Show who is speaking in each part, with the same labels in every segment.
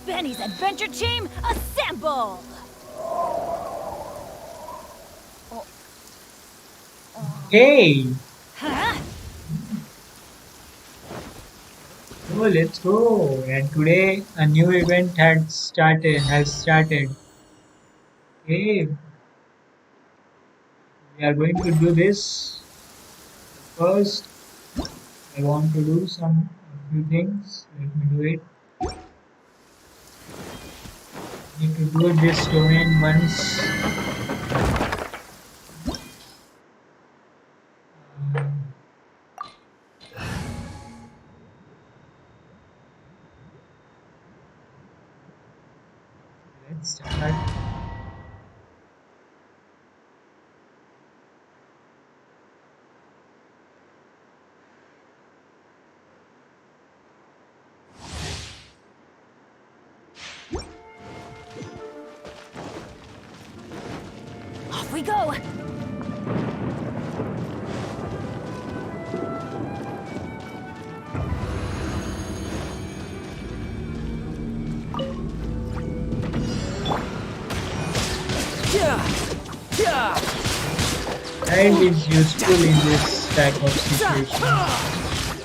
Speaker 1: Benny's adventure team, assemble!
Speaker 2: Hey,
Speaker 1: Huh?
Speaker 2: so let's go. And today a new event has started. Hey, we are going to do this. First, I want to do a few things. Let me do it. Need to do this domain once. Uh, let's start.
Speaker 1: Off we go!
Speaker 2: Child is useful in this type of situation.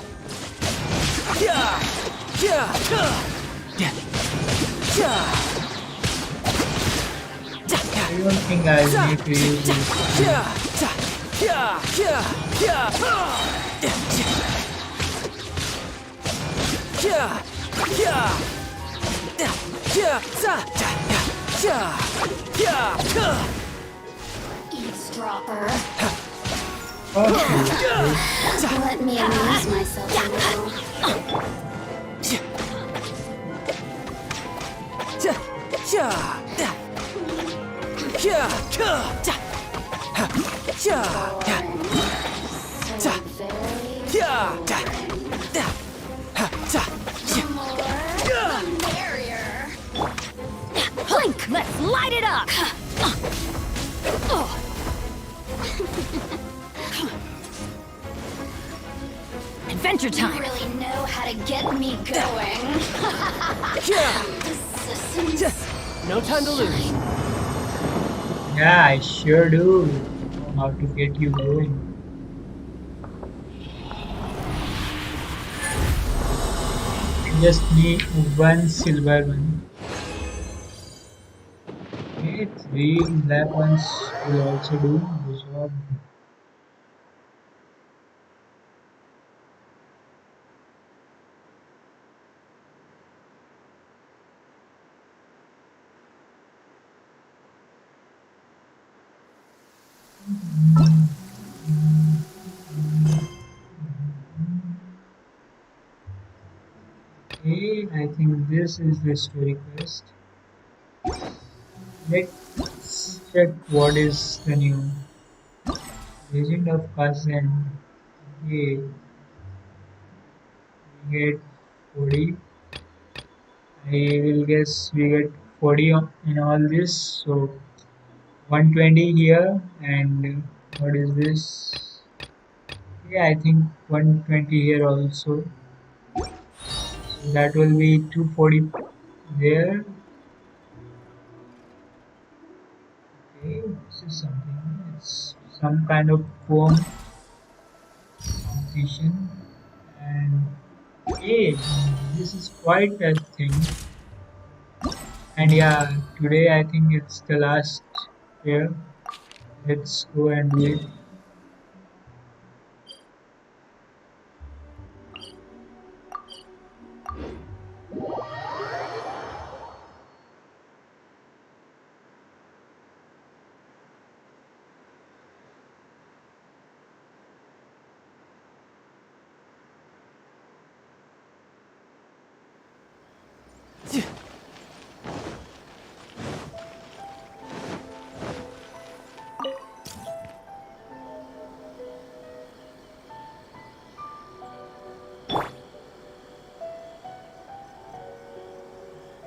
Speaker 2: I don't think I'll need to use this.
Speaker 3: Eavesdropper.
Speaker 2: Okay.
Speaker 3: Let me amuse myself a little. So very merrier.
Speaker 1: Blink! Let's light it up! Adventure
Speaker 3: You
Speaker 1: time!
Speaker 3: really know how to get me going. Assistance.
Speaker 4: No time to lose.
Speaker 2: Yeah, I sure do know how to get you going. I just need one silver one. Okay, three black ones will also do. Good job. Okay, I think this is the story quest. Let's check what is the new Legend of Cousin. Okay, we get 40. I will guess we get 40 in all this. So 120 here, and what is this? Yeah, I think 120 here also. So that will be 240 there. Okay, this is something. It's some kind of poem competition, and hey, this is quite a thing. And yeah, today I think it's the last year. Let's go and do it.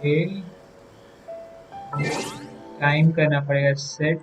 Speaker 2: Okay, time करना पड़ेगा set.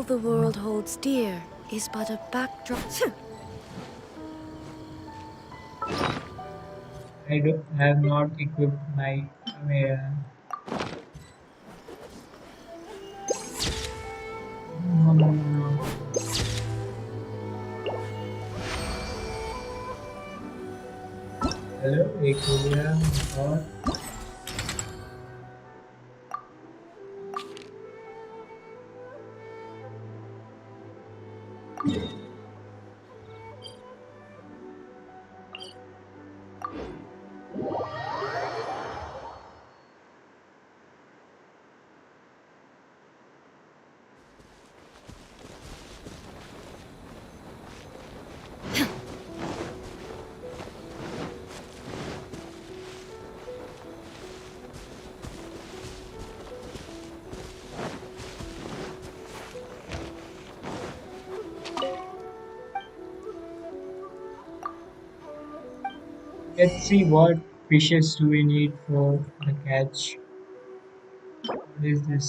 Speaker 3: all the world holds dear is but a backdrop.
Speaker 2: I have not equipped my camera. No, no, no. Hello, एक हो गया और let's see what fishes do we need for the catch. What is this?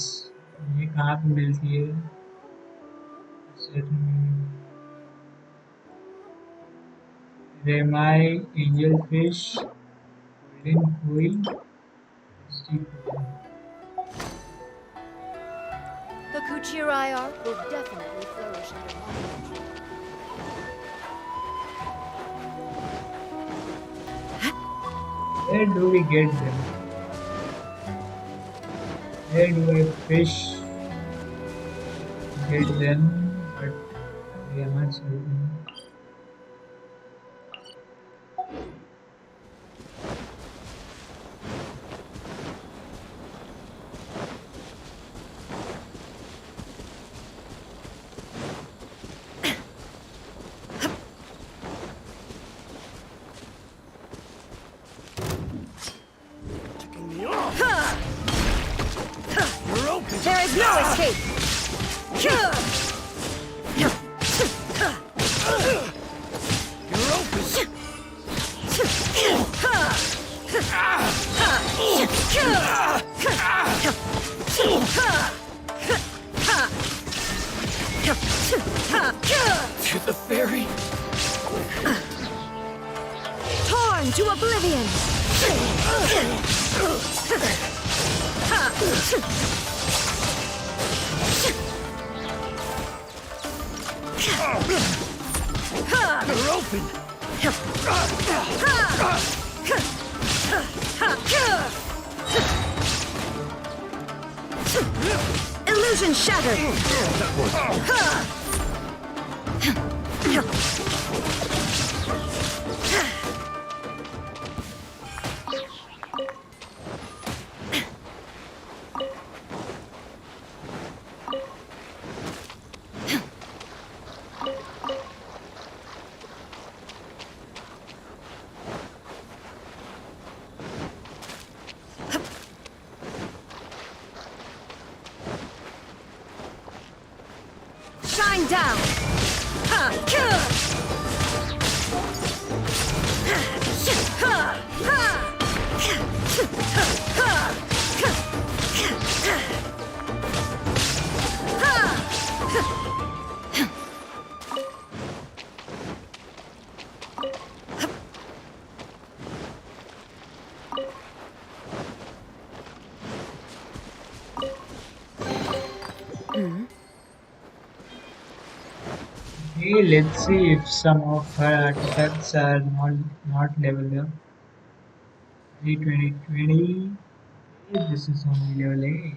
Speaker 2: ये कहाँ पे मिलती है? Remai, angelfish, golden coil, rusty coil.
Speaker 3: The Kuchirai art will definitely flourish under my control.
Speaker 2: Where do we get them? Where do I fish? Get them, but they are not certain.
Speaker 1: There is no escape!
Speaker 4: To the ferry?
Speaker 3: Torn to oblivion!
Speaker 4: You're open!
Speaker 3: Illusion shattered! Shine down!
Speaker 2: Okay, let's see if some of her artifacts are not leveled up. 2020. This is only level 8.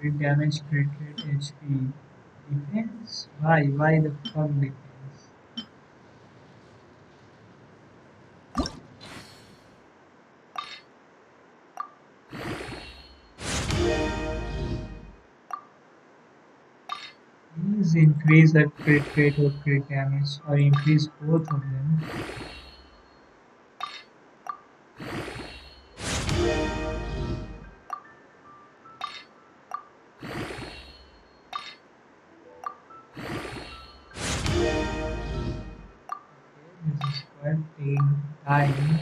Speaker 2: Crit damage, crit rate, HP. Defense? Why the fuck defense? Please increase her crit rate or crit damage, or increase both of them. This is quite taking time.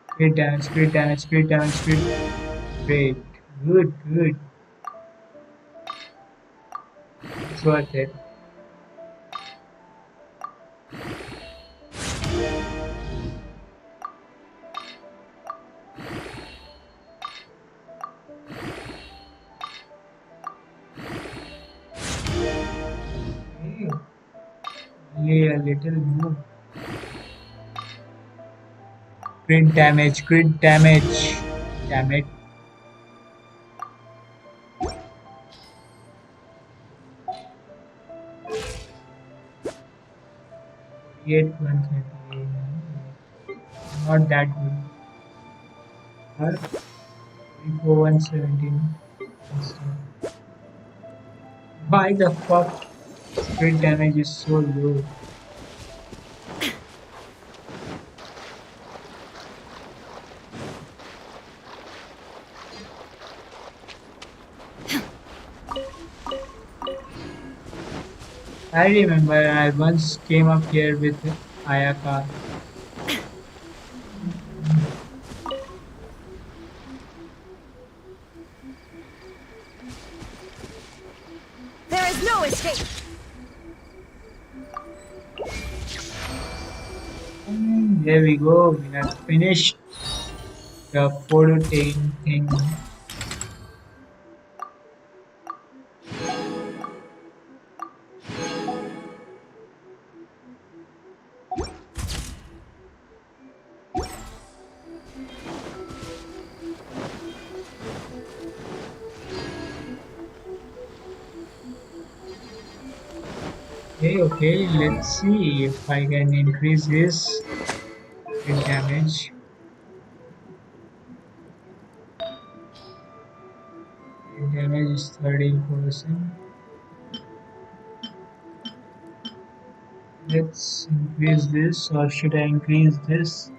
Speaker 2: Crit damage, crit damage, crit damage, crit rate. Good. it's worth it. Okay, only a little move. Crit damage, crit damage. Damn it. 138. Not that good. Or 44, 117. Why the fuck? Crit damage is so low. I remember I once came up here with Ayaka.
Speaker 1: There is no escape.
Speaker 2: There we go. We have finished the photo taking thing. Okay, let's see if I can increase this hit damage. Hit damage is 13%. Let's increase this, or should I increase this?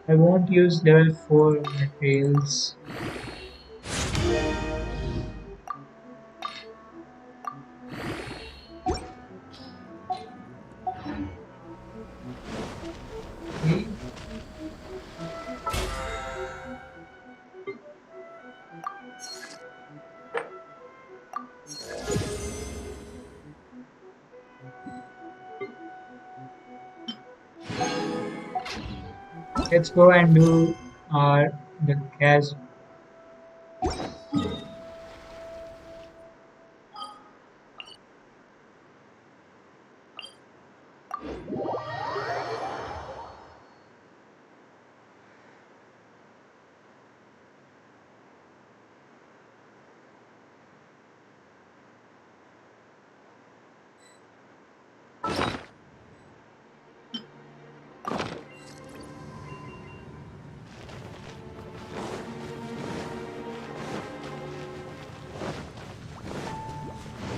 Speaker 2: I won't use level 4 materials. Okay. Let's go and do the cash.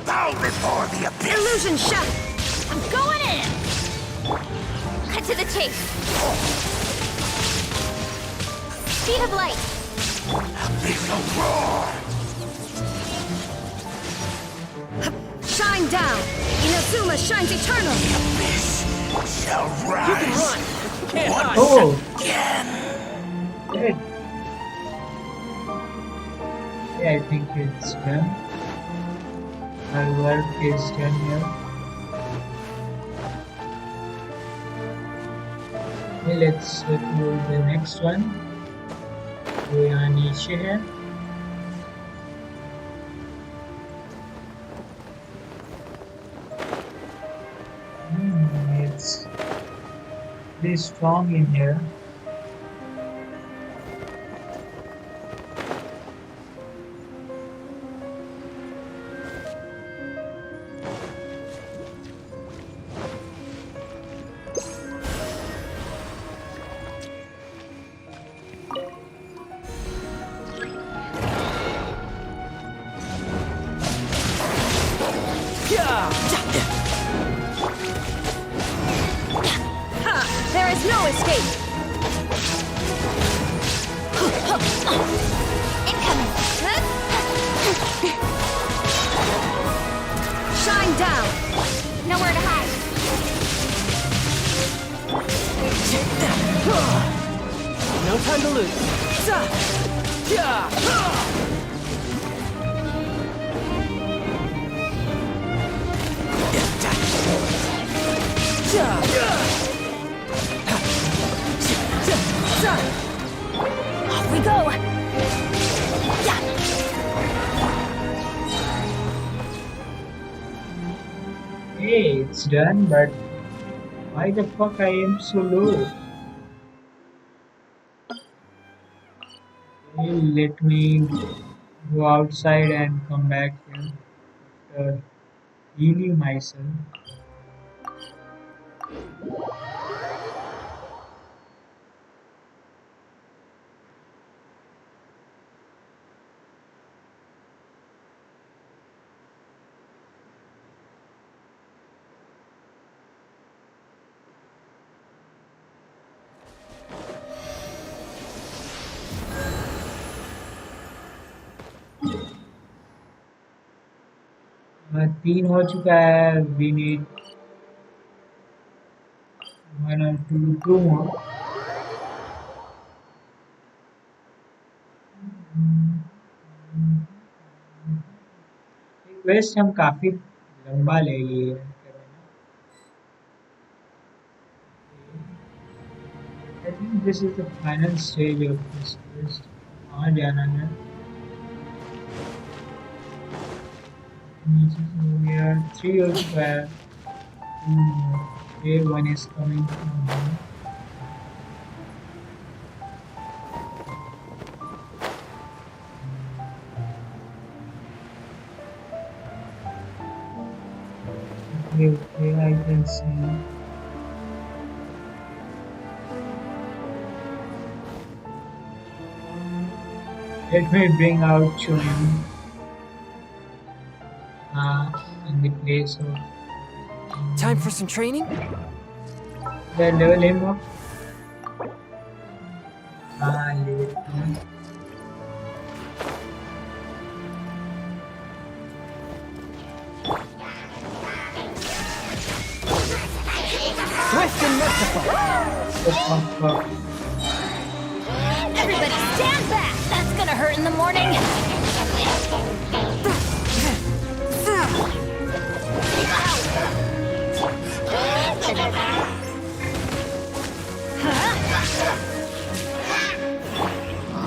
Speaker 4: Bow before the abyss!
Speaker 1: Illusion shot.
Speaker 3: I'm going in! Cut to the chase. Speed of light.
Speaker 4: Abyssal roar!
Speaker 1: Shine down. Inazuma shines eternal.
Speaker 4: Abyss shall rise! You can run! You can't hide!
Speaker 2: Oh,
Speaker 4: Again!
Speaker 2: good. Yeah, I think it's done. Our work is done here. Okay, let's do the next one. We are niche here. It's pretty strong in here.
Speaker 1: nowhere to hide.
Speaker 5: No time to lose.
Speaker 1: Off we go.
Speaker 2: Hey, it's done, but why the fuck I am so low? Okay, let me go outside and come back here after healing myself. तीन हो चुका है we need one और to more quest हम काफी लंबा ले लिए हैं I think this is the final stage of this quest. कहाँ जाना है नीचे से हो गया 3 हो चुका है okay, one is coming from here. Okay, I can see. Let me bring out Chewing in the place of.
Speaker 5: Time for some training?
Speaker 2: Then level him up. Level him.
Speaker 5: Swift and merciful!
Speaker 1: Everybody stand back! That's gonna hurt in the morning!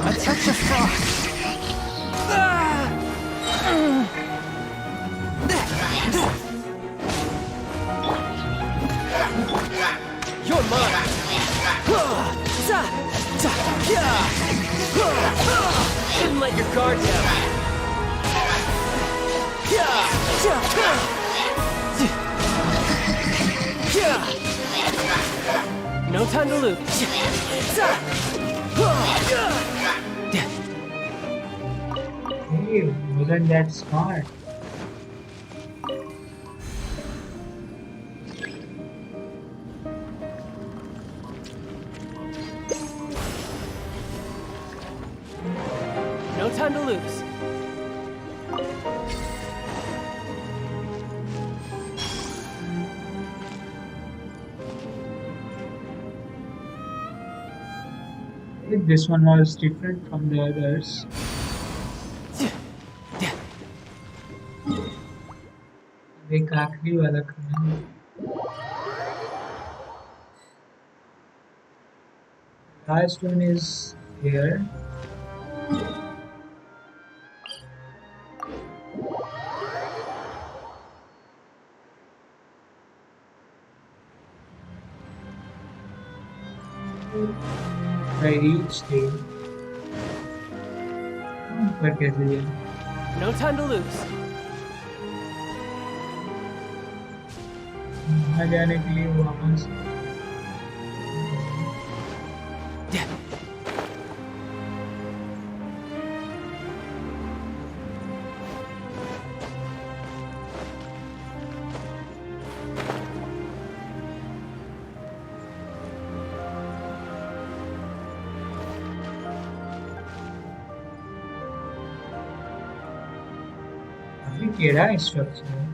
Speaker 5: A touch of frost! You're mine! Didn't let your guard down! No time to lose!
Speaker 2: Hey, wasn't that smart?
Speaker 5: No time to lose!
Speaker 2: This one was different from the others. एक आखिरी वाला करना है. Last one is here. I reached it. पर कैसे जाए?
Speaker 5: No time to lose!
Speaker 2: वहाँ जाने के लिए वापस काफी टेढ़ा स्ट्रक्चर है.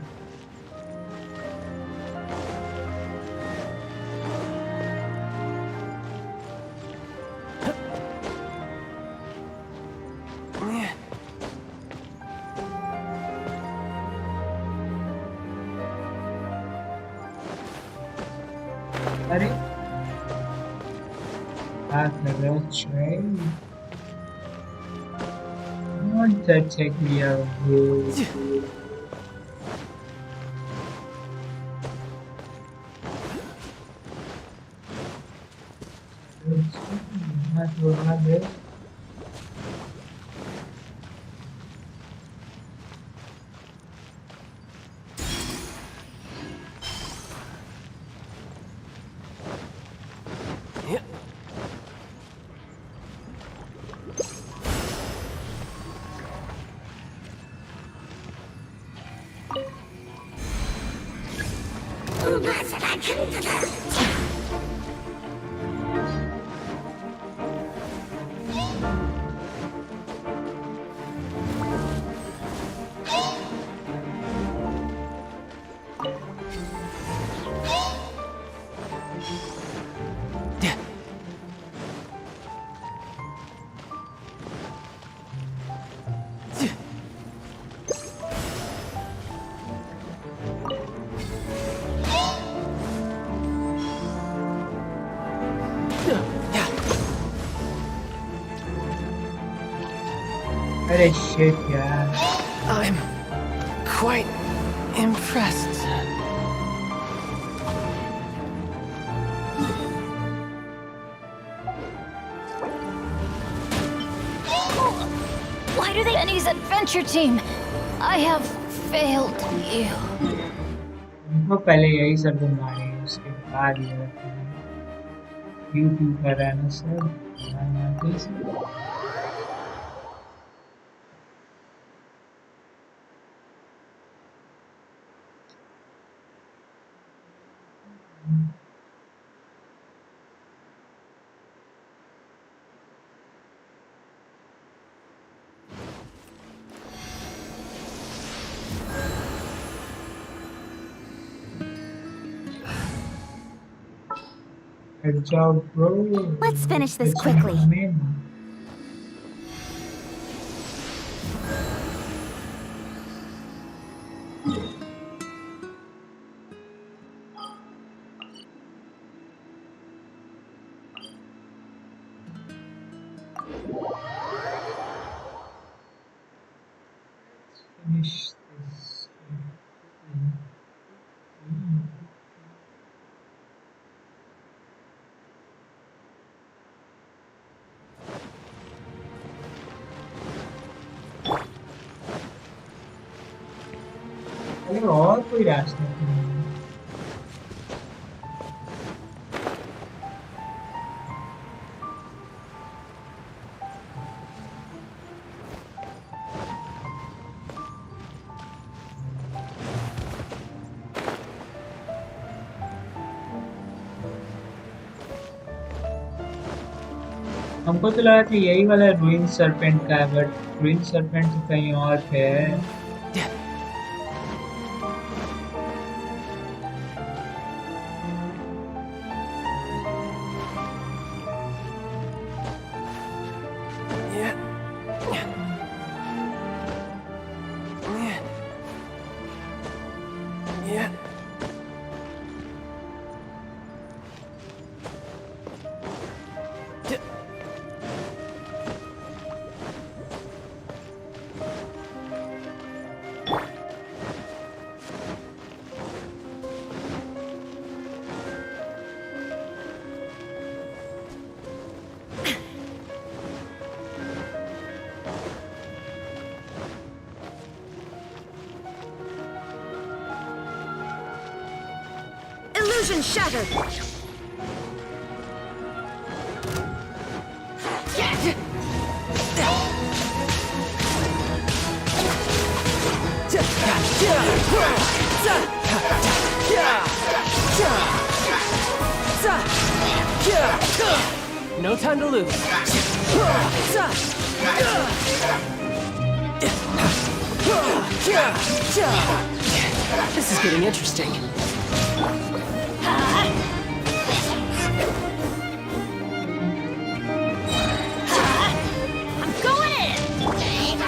Speaker 2: अरे क्या कर रहे हो चाय? बहुत अच्छा किया वो। हाथ बढ़ा दे। अरे shit यार।
Speaker 5: I'm quite impressed.
Speaker 1: Why do they Benny's adventure team? I have failed you.
Speaker 2: उनको पहले यही सब मारे उसके बाद ये रखना। यूट्यूब कर रहा है ना sir. Good job, bro.
Speaker 1: Let's finish this
Speaker 2: It's
Speaker 1: quickly.
Speaker 2: amazing. Finish this. अरे और कोई रास्ता नहीं है। हमको तो लगा था यही वाला रूइन सरपेंट का है, बट रूइन सरपेंट तो कहीं और है।
Speaker 3: Illusion shattered!
Speaker 5: No time to lose. This is getting interesting.
Speaker 1: I'm going in!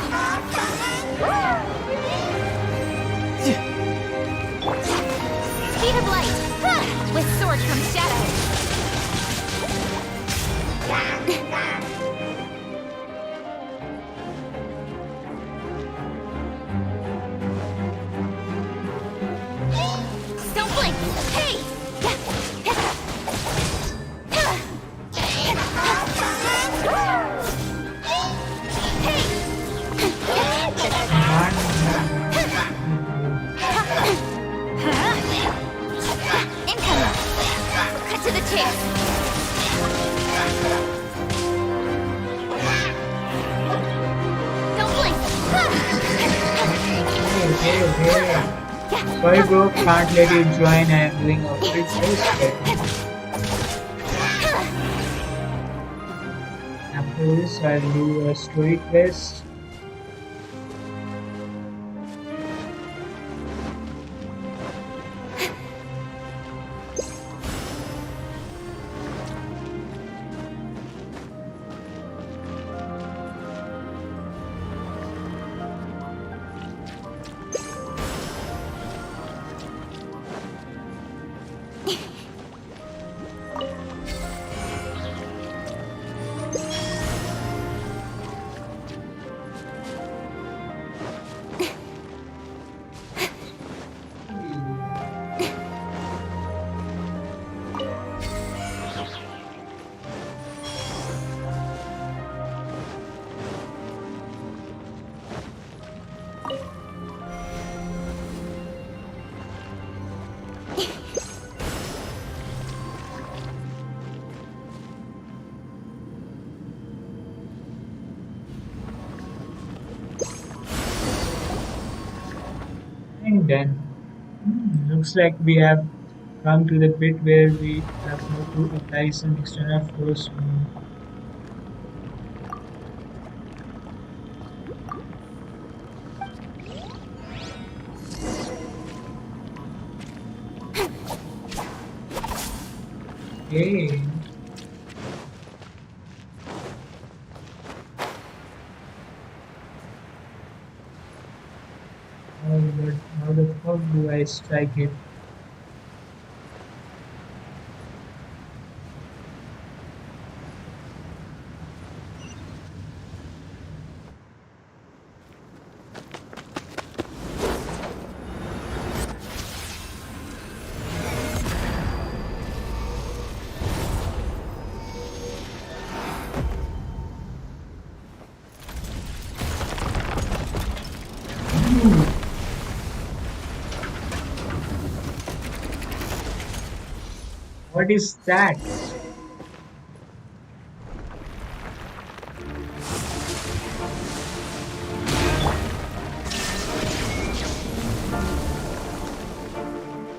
Speaker 1: Speed of light! With sword from shadow!
Speaker 2: Hey. Sorry bro, can't let you join. I am doing a quick test right now. After this, I'll do a story quest. And then, looks like we have come to the bit where we have to apply some external force. Hey. How the fuck do I strike it? What is that?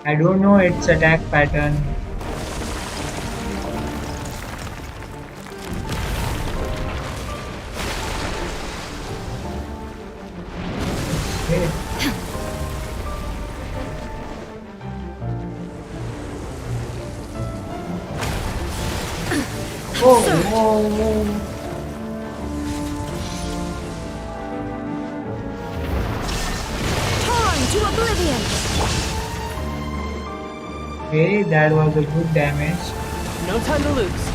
Speaker 2: I don't know its attack pattern. Okay. Oh.
Speaker 3: Torn to oblivion!
Speaker 2: Okay, that was a good damage.
Speaker 5: No time to lose.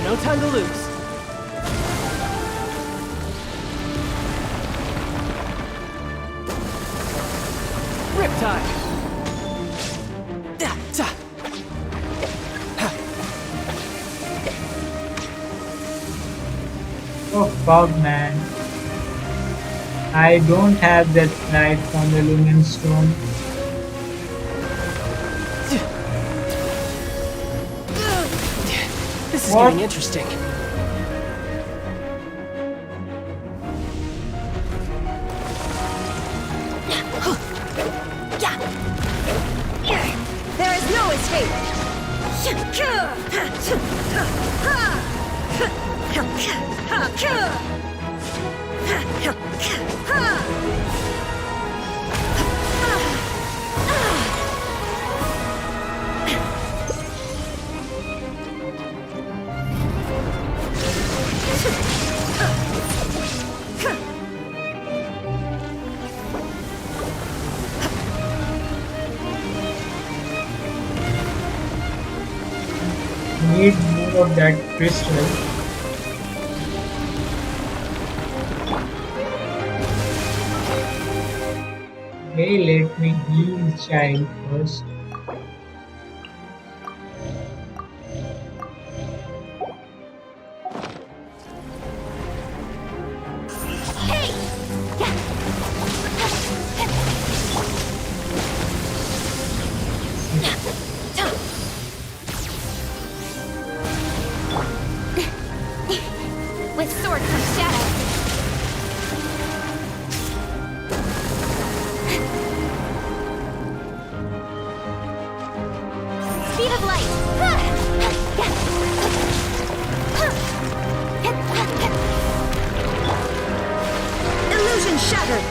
Speaker 5: No time to lose. Riptide.
Speaker 2: Oh fuck man. I don't have that light from the lumine stone.
Speaker 5: This is
Speaker 2: What?
Speaker 5: getting interesting.
Speaker 3: There is no escape!
Speaker 2: Need more of that crystal. Hey, let me heal child first.
Speaker 1: With sword from shadow.
Speaker 3: shattered.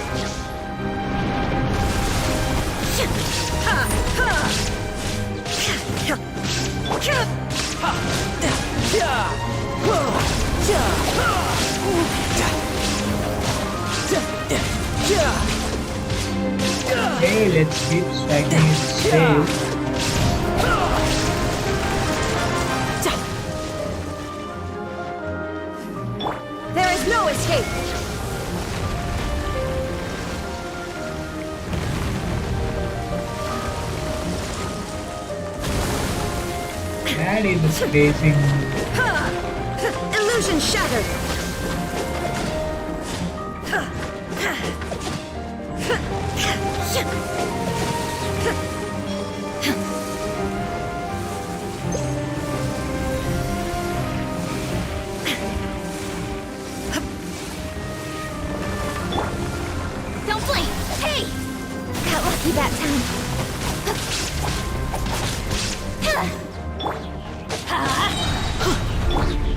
Speaker 2: Hey, let's keep striking it safe.
Speaker 3: There is no escape.
Speaker 2: That is the spacing.
Speaker 3: Illusion shattered.
Speaker 1: Don't blink! Hey! Got lucky that time.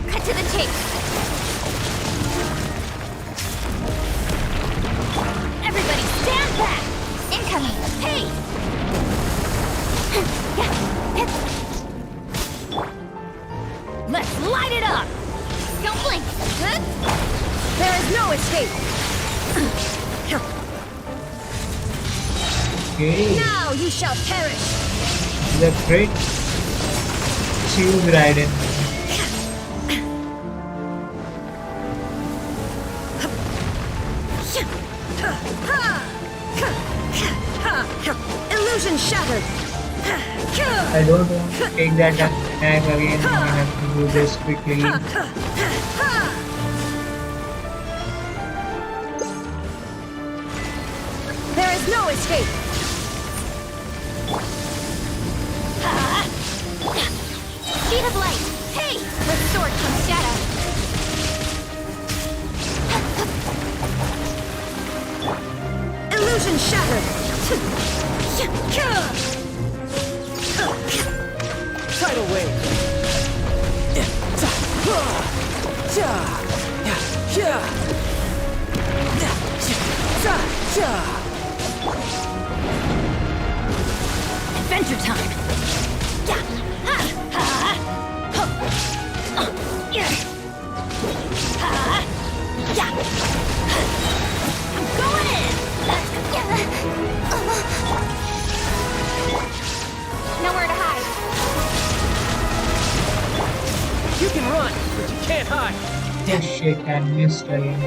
Speaker 1: Cut to the chase. Everybody stand back! Incoming! Hey! Let's light it up! Don't blink!
Speaker 3: There is no escape.
Speaker 2: Okay,
Speaker 3: Now you shall perish.
Speaker 2: the crit. Choose Raiden.
Speaker 3: Illusion shattered.
Speaker 2: I don't want to take that attack again. I have to do this quickly.
Speaker 3: There is no escape.
Speaker 1: Speed of light! Hey! With sword comes shadow.
Speaker 3: Illusion shattered.
Speaker 5: Tidal wave.
Speaker 1: Adventure time! I'm going in! Nowhere to hide.
Speaker 5: You can run, but you can't hide.
Speaker 2: Oh shit, I missed again.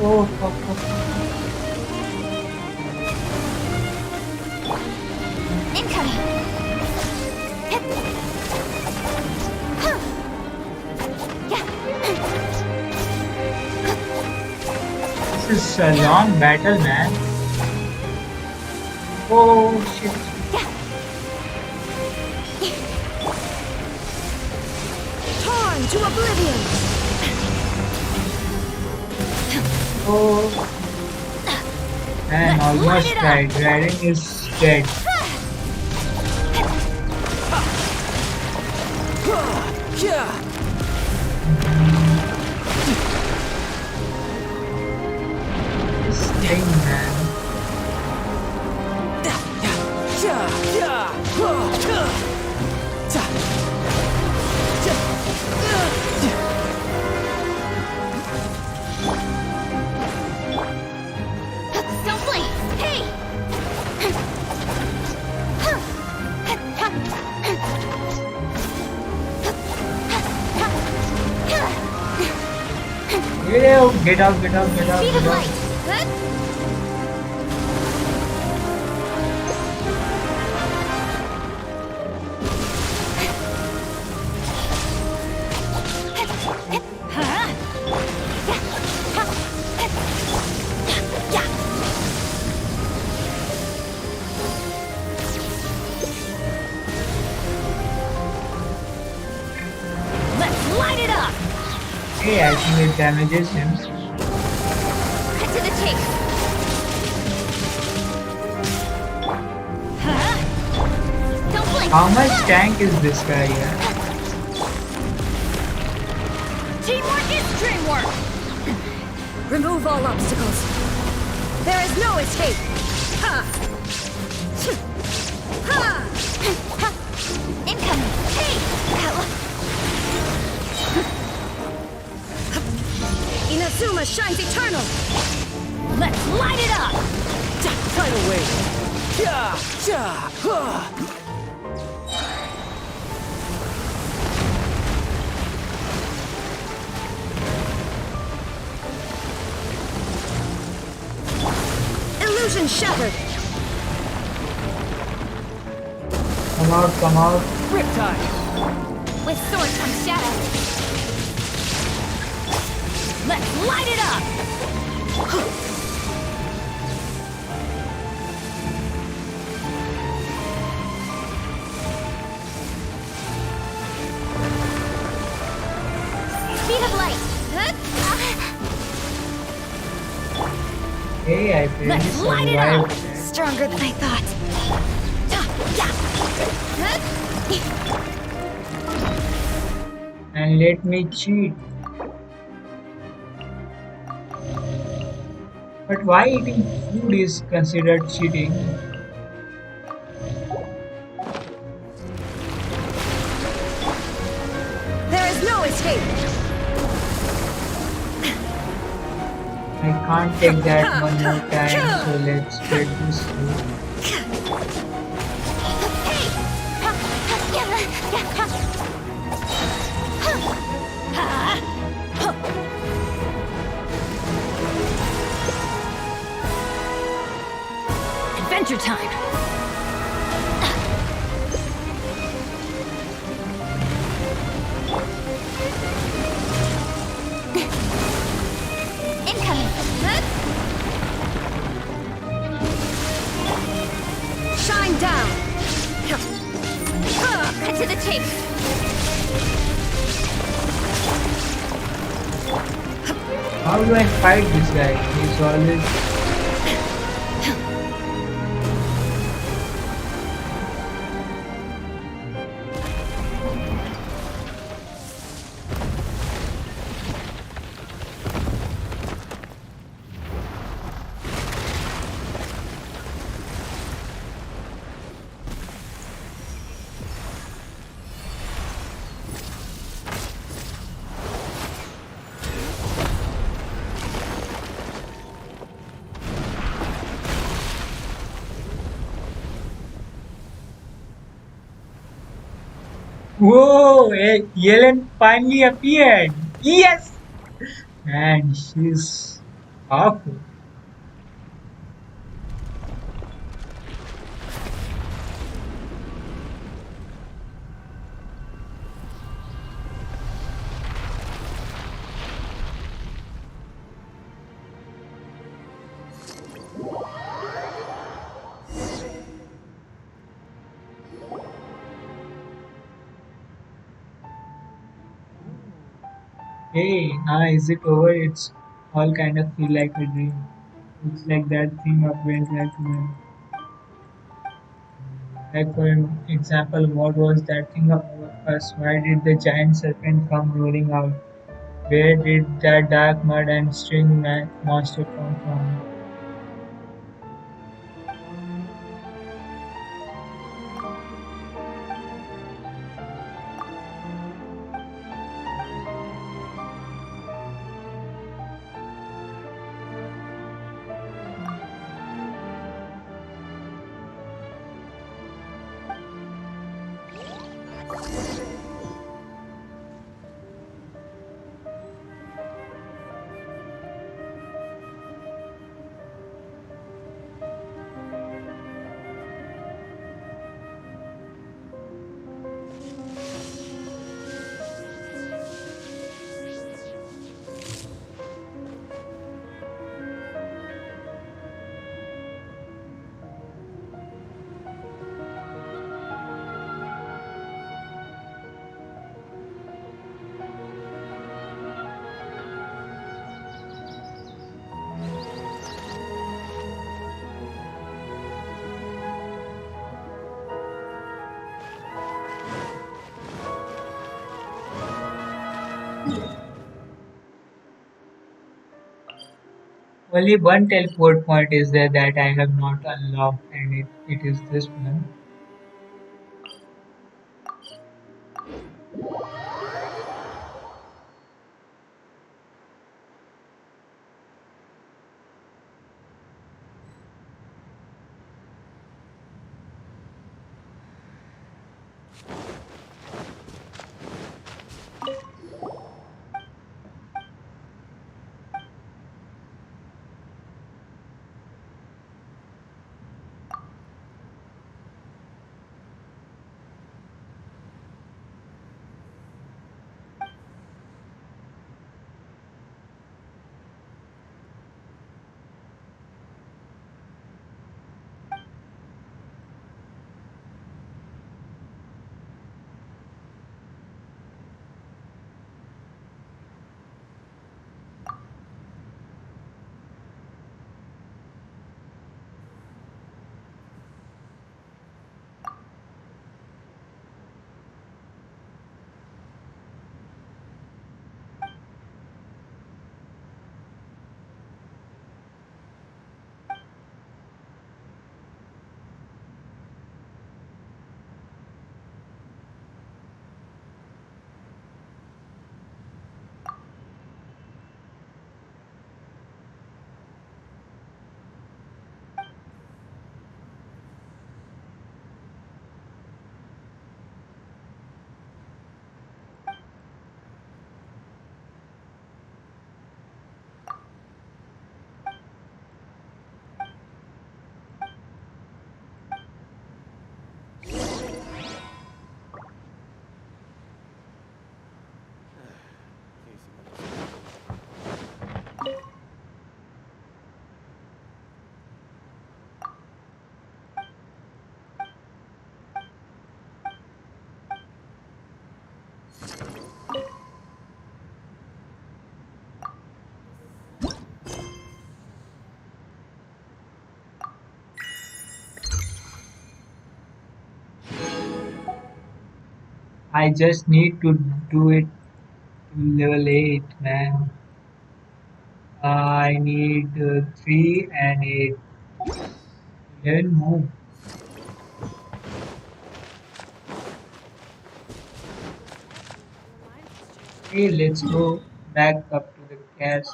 Speaker 2: Oh, fuck, fuck.
Speaker 1: Incoming! Hip. Huh. Yeah.
Speaker 2: This is a long battle, man. Oh shit.
Speaker 3: Torn to oblivion.
Speaker 2: Oh. Man, almost
Speaker 1: light it up.
Speaker 2: died. Raiden is dead. This thing, man.
Speaker 1: Don't blink! Hey!
Speaker 2: Get out, get out, get out,
Speaker 1: Speed
Speaker 2: get
Speaker 1: of
Speaker 2: out.
Speaker 1: light! Good? Let's light it up!
Speaker 2: Hey, I think it damages him.
Speaker 1: Cut to the chase. Don't blink.
Speaker 2: How much tank is this guy here?
Speaker 3: Remove all obstacles. There is no escape. Ha! Ha!
Speaker 1: Incoming! Hey!
Speaker 3: Inazuma shines eternal.
Speaker 1: Let's light it up!
Speaker 5: Tidal wave. Ja! Ja! Huh.
Speaker 3: Illusion shattered.
Speaker 2: Come out, come out.
Speaker 5: Riptide.
Speaker 1: With sword comes shadow. Let's light it up! Speed of light!
Speaker 2: Hey, I barely
Speaker 1: Let's light it up!
Speaker 2: survived.
Speaker 1: Stronger than I thought.
Speaker 2: And let me cheat. But why eating food is considered cheating?
Speaker 3: There is no escape.
Speaker 2: I can't take that one more time, so let's get this through.
Speaker 1: Adventure time! Incoming!
Speaker 3: Shine down.
Speaker 1: Cut to the chase!
Speaker 2: How do I fight this guy? He's always... Whoa! Yellen finally appeared! Yes! Man, she's powerful. Hey, is it over? It's all kind of feel like a dream. Looks like that thing up went like when. Like for example, what was that thing up us? Why did the giant serpent come rolling out? Where did that dark mud and string monster come from? Only one teleport point is there that I have not unlocked, and it is this one. I just need to do it to level 8, man. I need 3 and 8. 11 more. Okay, let's go back up to the cache.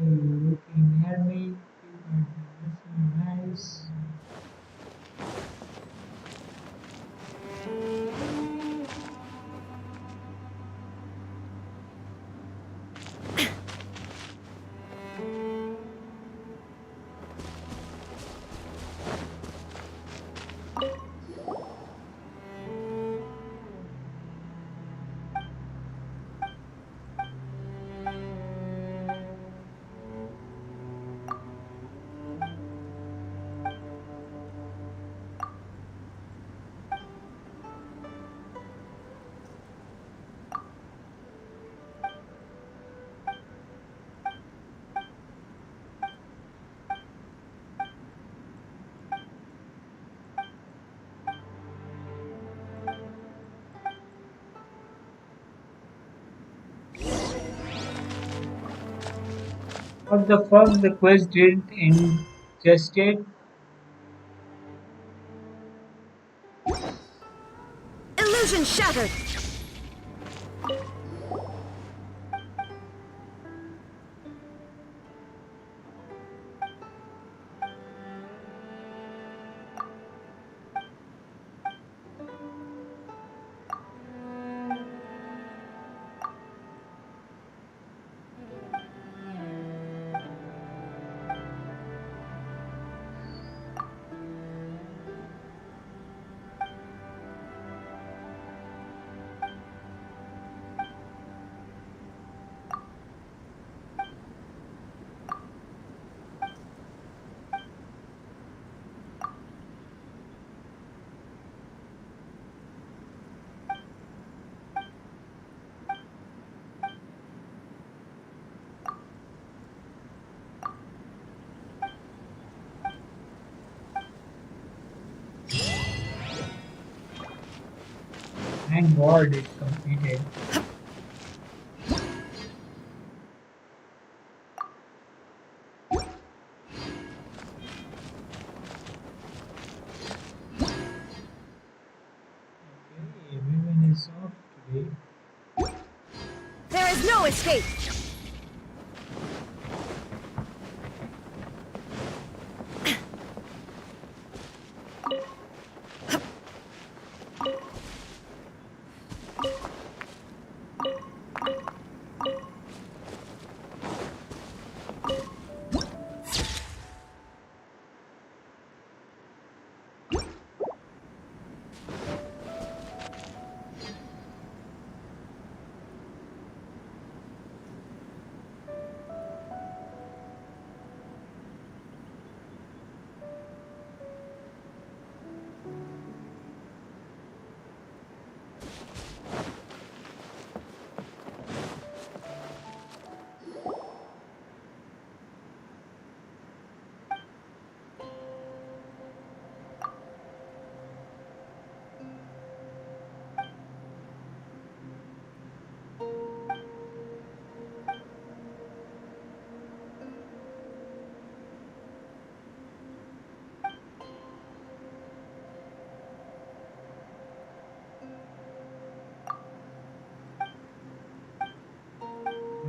Speaker 2: Looking at me, nice. What the fuck? The quest didn't end just yet?
Speaker 3: Illusion shattered!
Speaker 2: Thank God it completed. Okay, everyone is off today.
Speaker 3: There is no escape!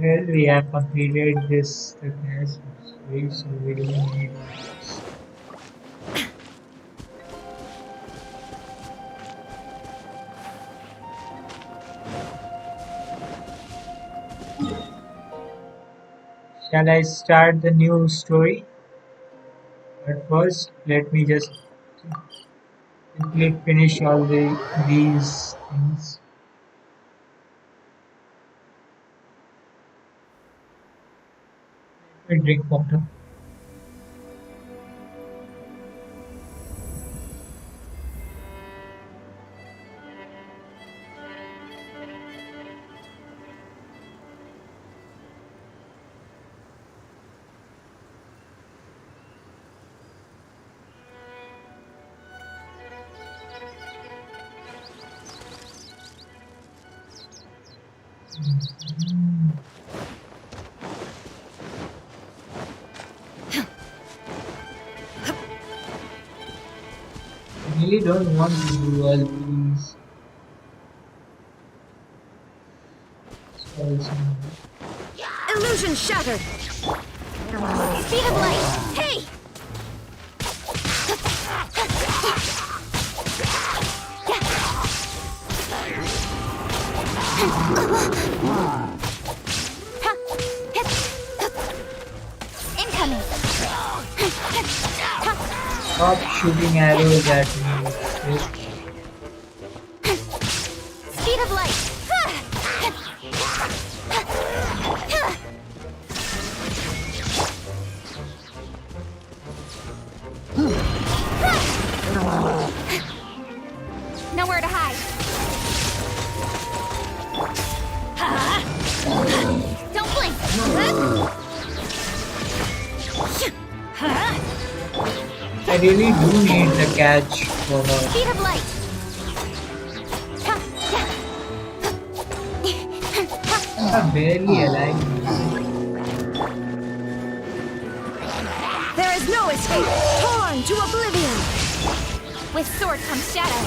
Speaker 2: Well, we have completed this the class story, so we don't need this. Shall I start the new story? But first, let me just quickly finish all these things. Let me drink water. I really don't want to do all these spells now.
Speaker 3: Illusion shattered!
Speaker 1: Speed of light! Hey! Incoming!
Speaker 2: Stop shooting arrows at me. Yes.
Speaker 1: Speed of light! Nowhere to hide. Don't blink.
Speaker 2: I really do need the catch for her.
Speaker 1: Speed of light.
Speaker 2: I'm barely alive.
Speaker 3: There is no escape! Torn to oblivion!
Speaker 1: With sword comes shadow.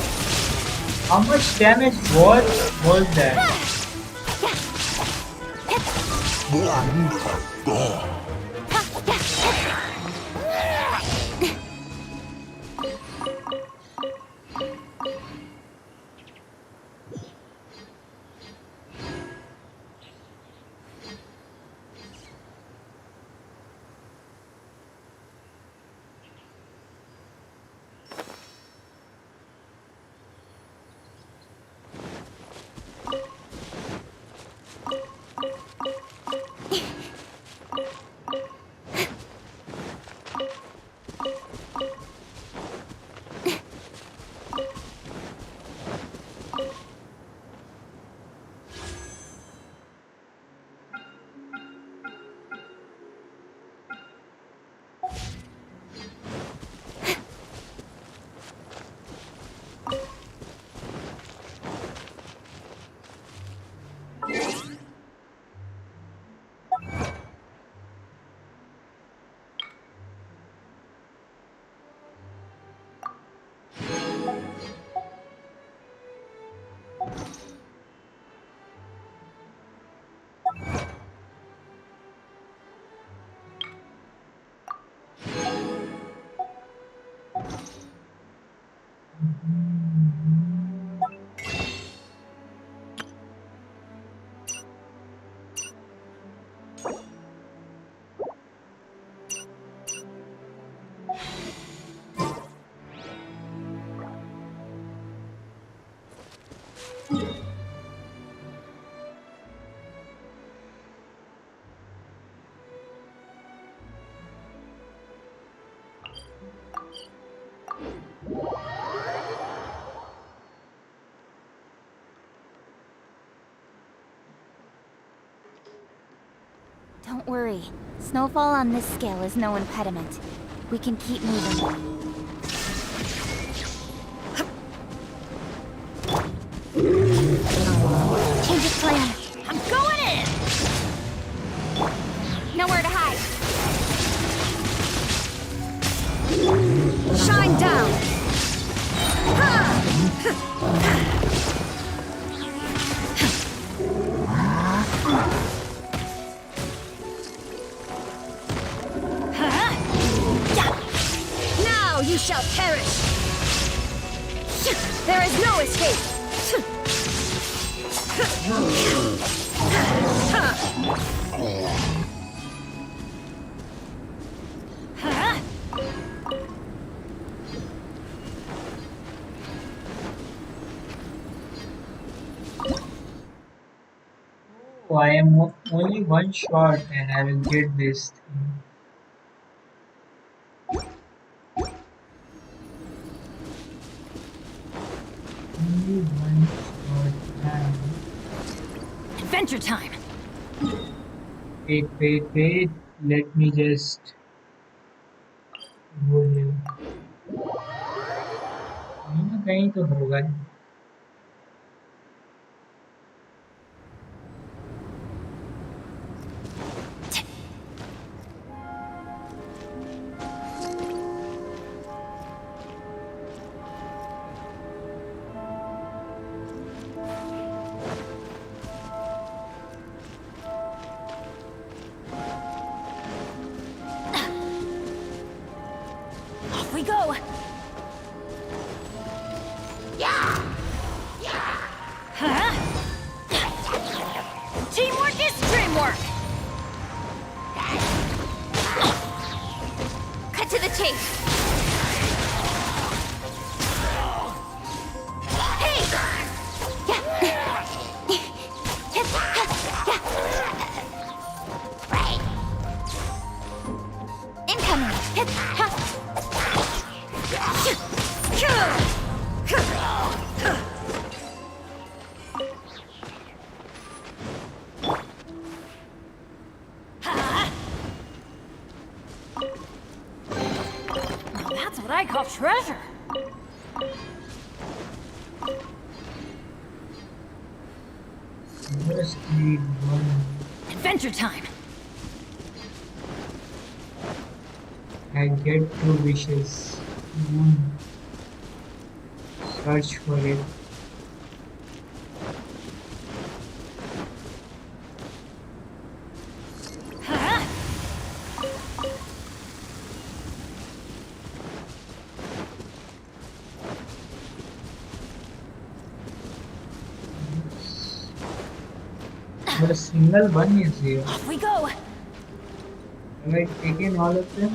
Speaker 2: How much damage was that?
Speaker 1: Don't worry. Snowfall on this scale is no impediment. We can keep moving. Change of plan. I'm going in! Nowhere to hide. Shine down! Now you shall perish! There is no escape!
Speaker 2: Oh, I am only one shot and I will get this thing. Only one shot and...
Speaker 1: Adventure time!
Speaker 2: Wait. Let me just go here. कहीं ना कहीं तो होगा ही.
Speaker 1: Off we go! Huh? Teamwork is dreamwork! Cut to the chase! Hey! Incoming! That's what I call treasure.
Speaker 2: Just need one.
Speaker 1: Adventure time.
Speaker 2: I get 2 wishes. Search for it.
Speaker 1: Huh?
Speaker 2: But a single one is here.
Speaker 1: Off we go.
Speaker 2: Have I taken all of them?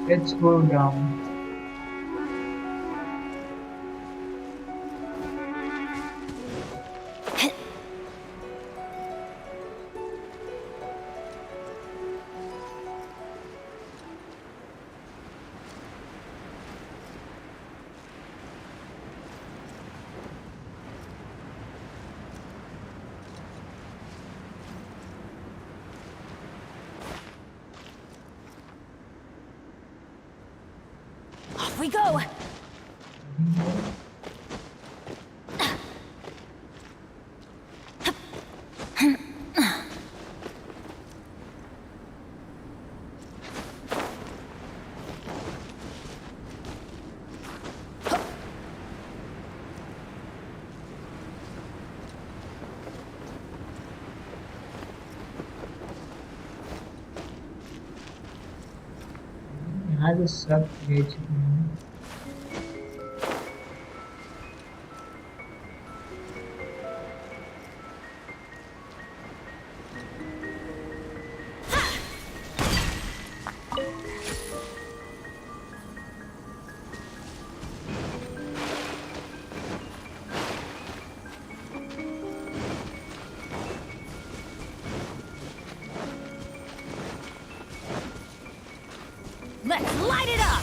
Speaker 2: Let's go down.
Speaker 1: Off we go.
Speaker 2: यहाँ जो सब ले चुके हैं
Speaker 3: Light it up!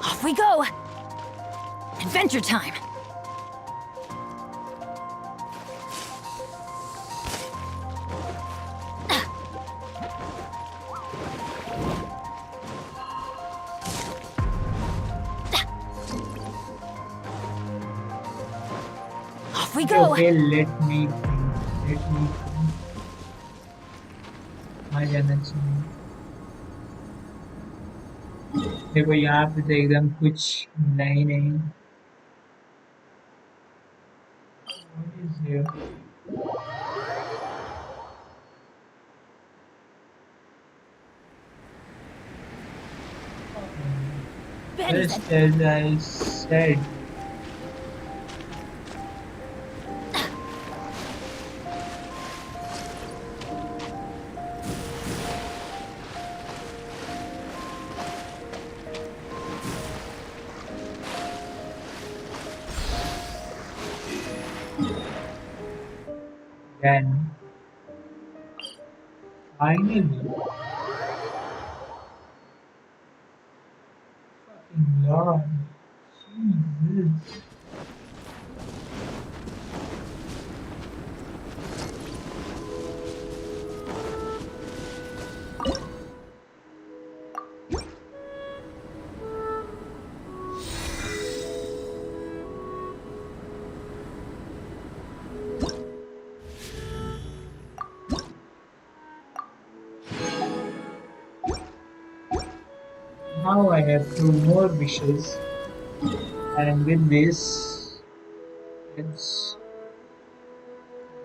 Speaker 1: Off we go! Adventure time! Off we go!
Speaker 2: Okay, let me think. कहाँ जाना चाहिए? देखो यहाँ पे तो एकदम कुछ मिला ही नहीं. What is here?
Speaker 1: Benny's
Speaker 2: Just as I said. Then, finally, fucking Lord, Jesus. Now I have two more wishes, and with this, let's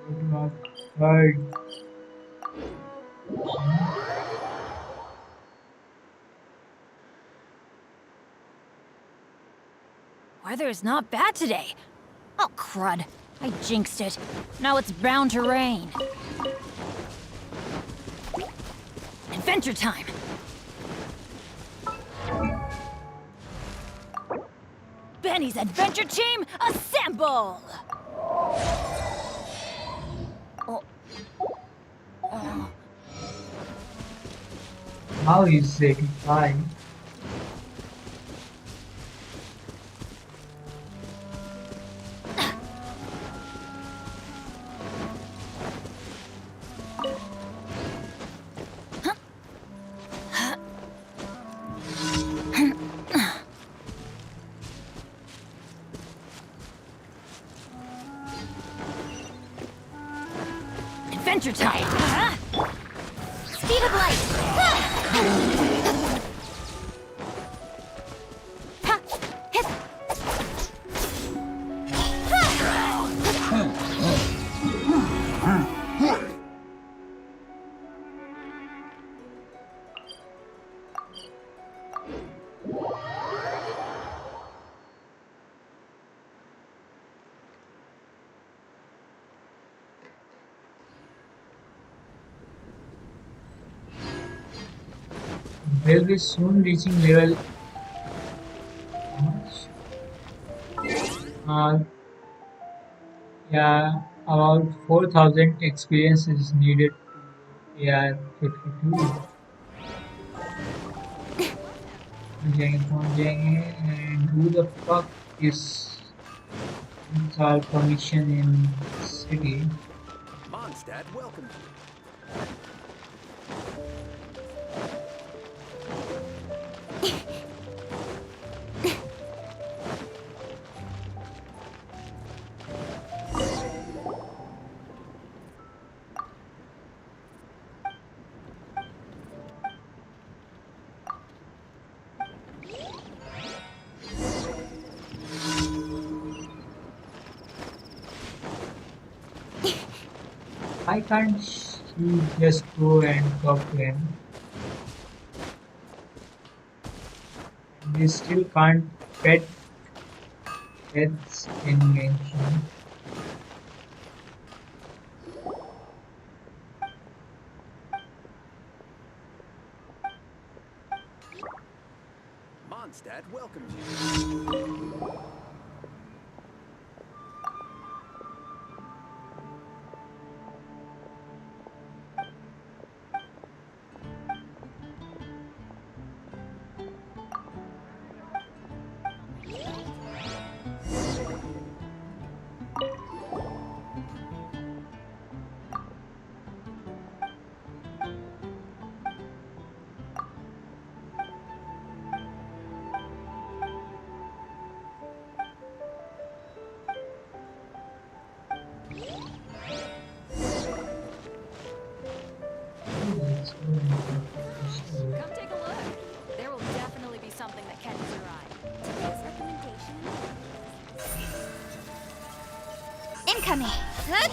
Speaker 2: go to our third.
Speaker 1: Weather is not bad today. Oh, crud. I jinxed it. Now it's bound to rain. Adventure time! Benny's adventure team, assemble! Oh. Oh.
Speaker 2: How is it fine?
Speaker 1: Adventure time! Speed of light!
Speaker 2: We'll be soon reaching level. How much? Yeah, about 4,000 experience is needed to AR 52. पहुंच जाएंगे and who the fuck is our commission in city?
Speaker 4: Mondstadt welcomes you.
Speaker 2: Why can't she just go and talk to him? We still can't pet pets in Genshin.
Speaker 4: Mondstadt welcomes you.
Speaker 3: incoming. Huh?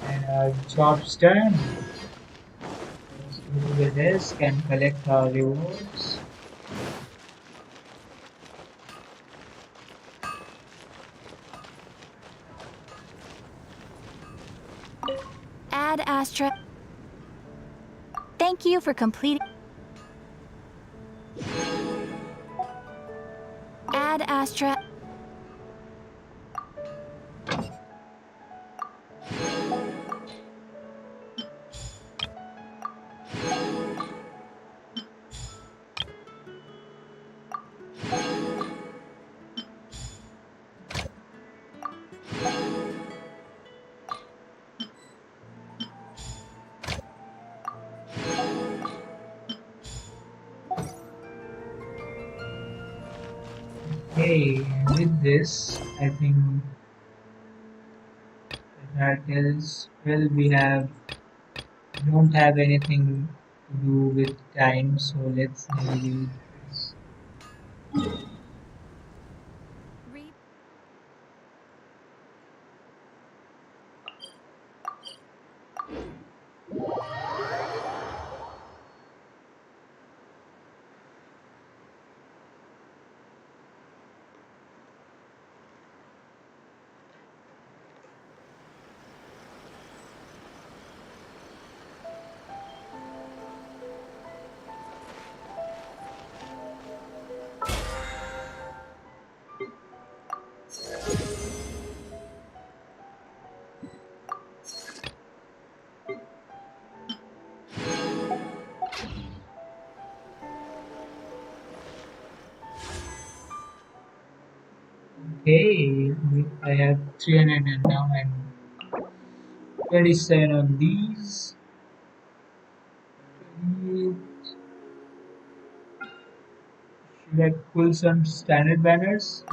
Speaker 2: And our job's done. Let's go to the desk and collect our rewards.
Speaker 3: Add Astra. Thank you for completing. Add Astra.
Speaker 2: Okay, with this, I think that else, well, don't have anything to do with time, so let's navigate this. Okay, I have 300 and now and 27 on these. 28. Should I pull some standard banners?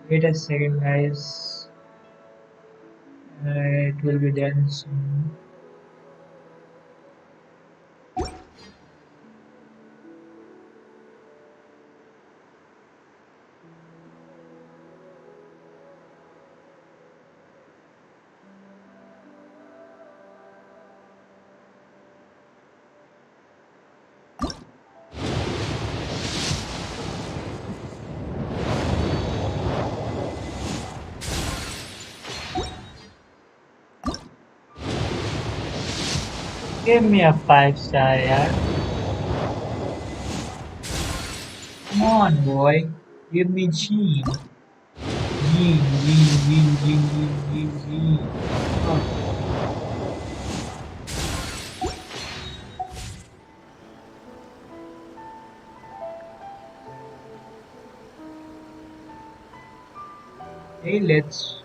Speaker 2: Wait a second, guys. It will be done soon. Give me a 5-star, yeah. Come on, boy. Give me Gene. Gene. Oh. Hey, let's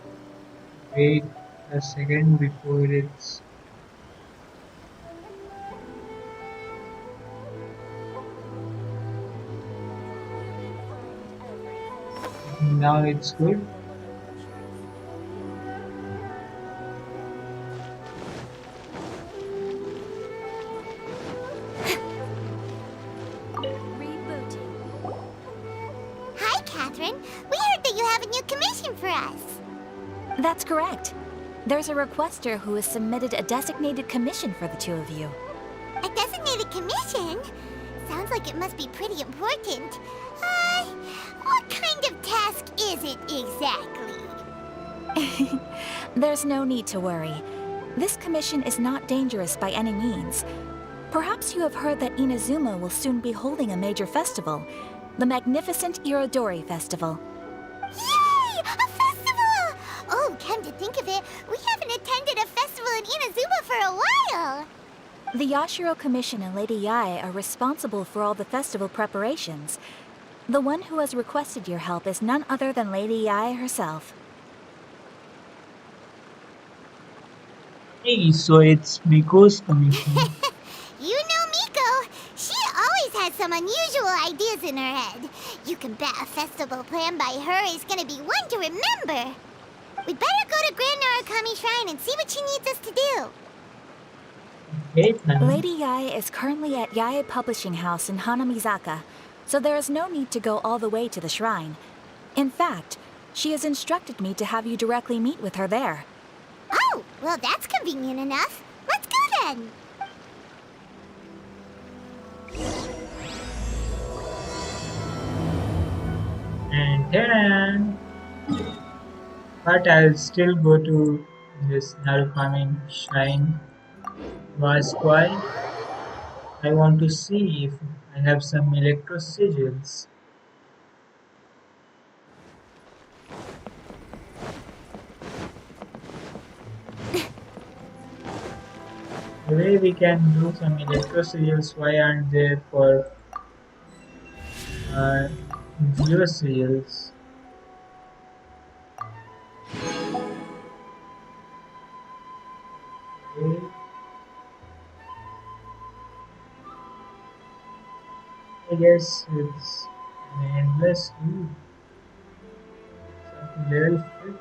Speaker 2: wait a second before it's. Now it's good.
Speaker 6: Hi, Catherine. We heard that you have a new commission for us.
Speaker 3: That's correct. There's a requester who has submitted a designated commission for the two of you.
Speaker 6: A designated commission? Sounds like it must be pretty important. What kind of task is it exactly?
Speaker 7: There's no need to worry. This commission is not dangerous by any means. Perhaps you have heard that Inazuma will soon be holding a major festival, the magnificent Irodori Festival.
Speaker 6: Yay! A festival! Oh, come to think of it, we haven't attended a festival in Inazuma for a while.
Speaker 7: The Yashiro Commission and Lady.I are responsible for all the festival preparations. The one who has requested your help is none other than Lady.I herself.
Speaker 2: Hey, so it's Miko's commission.
Speaker 6: You know Miko. She always has some unusual ideas in her head. You can bet a festival planned by her is gonna be one to remember. We'd better go to Grand Narukami Shrine and see what she needs us to do.
Speaker 2: Hey, Tanya.
Speaker 7: Lady.I is currently at Yae Publishing House in Hanamizaka, so there is no need to go all the way to the shrine. In fact, she has instructed me to have you directly meet with her there.
Speaker 6: Oh, well that's convenient enough. Let's go then.
Speaker 2: And then, but I'll still go to this Narukami shrine. Was why I want to see if I have some electro sigils. The way we can do some electro sigils, why aren't there for geo sigils? Okay. I guess it's an endless loop. Something level 15.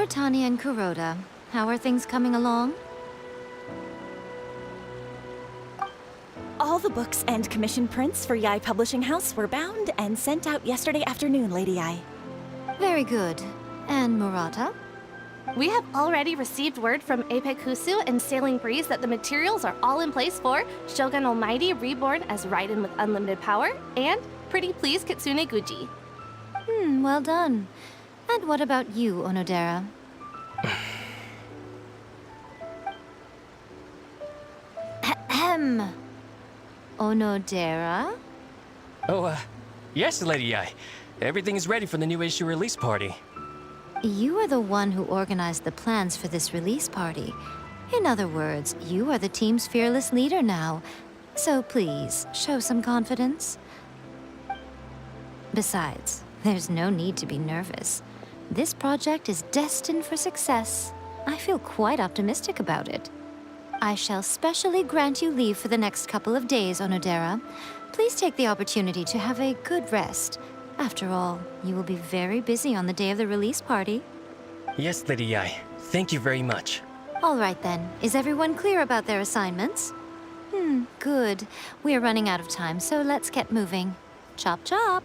Speaker 3: Tanya and Kuroda, how are things coming along?
Speaker 7: All the books and commission prints for Yae Publishing House were bound and sent out yesterday afternoon, Lady.I.
Speaker 3: Very good. And Murata?
Speaker 8: We have already received word from Apekusu and Sailing Breeze that the materials are all in place for Shogun Almighty reborn as Raiden with unlimited power and Pretty Please Kitsune Guji.
Speaker 3: Well done. And what about you, Onodera? Ahem. Onodera?
Speaker 5: Oh, yes, Lady.I. Everything is ready for the new issue release party.
Speaker 3: You are the one who organized the plans for this release party. In other words, you are the team's fearless leader now. So please, show some confidence. Besides, there's no need to be nervous. This project is destined for success. I feel quite optimistic about it. I shall specially grant you leave for the next couple of days, Onodera. Please take the opportunity to have a good rest. After all, you will be very busy on the day of the release party.
Speaker 5: Yes, Lady.I. Thank you very much.
Speaker 3: All right then. Is everyone clear about their assignments? Good. We are running out of time, so let's get moving. Chop chop!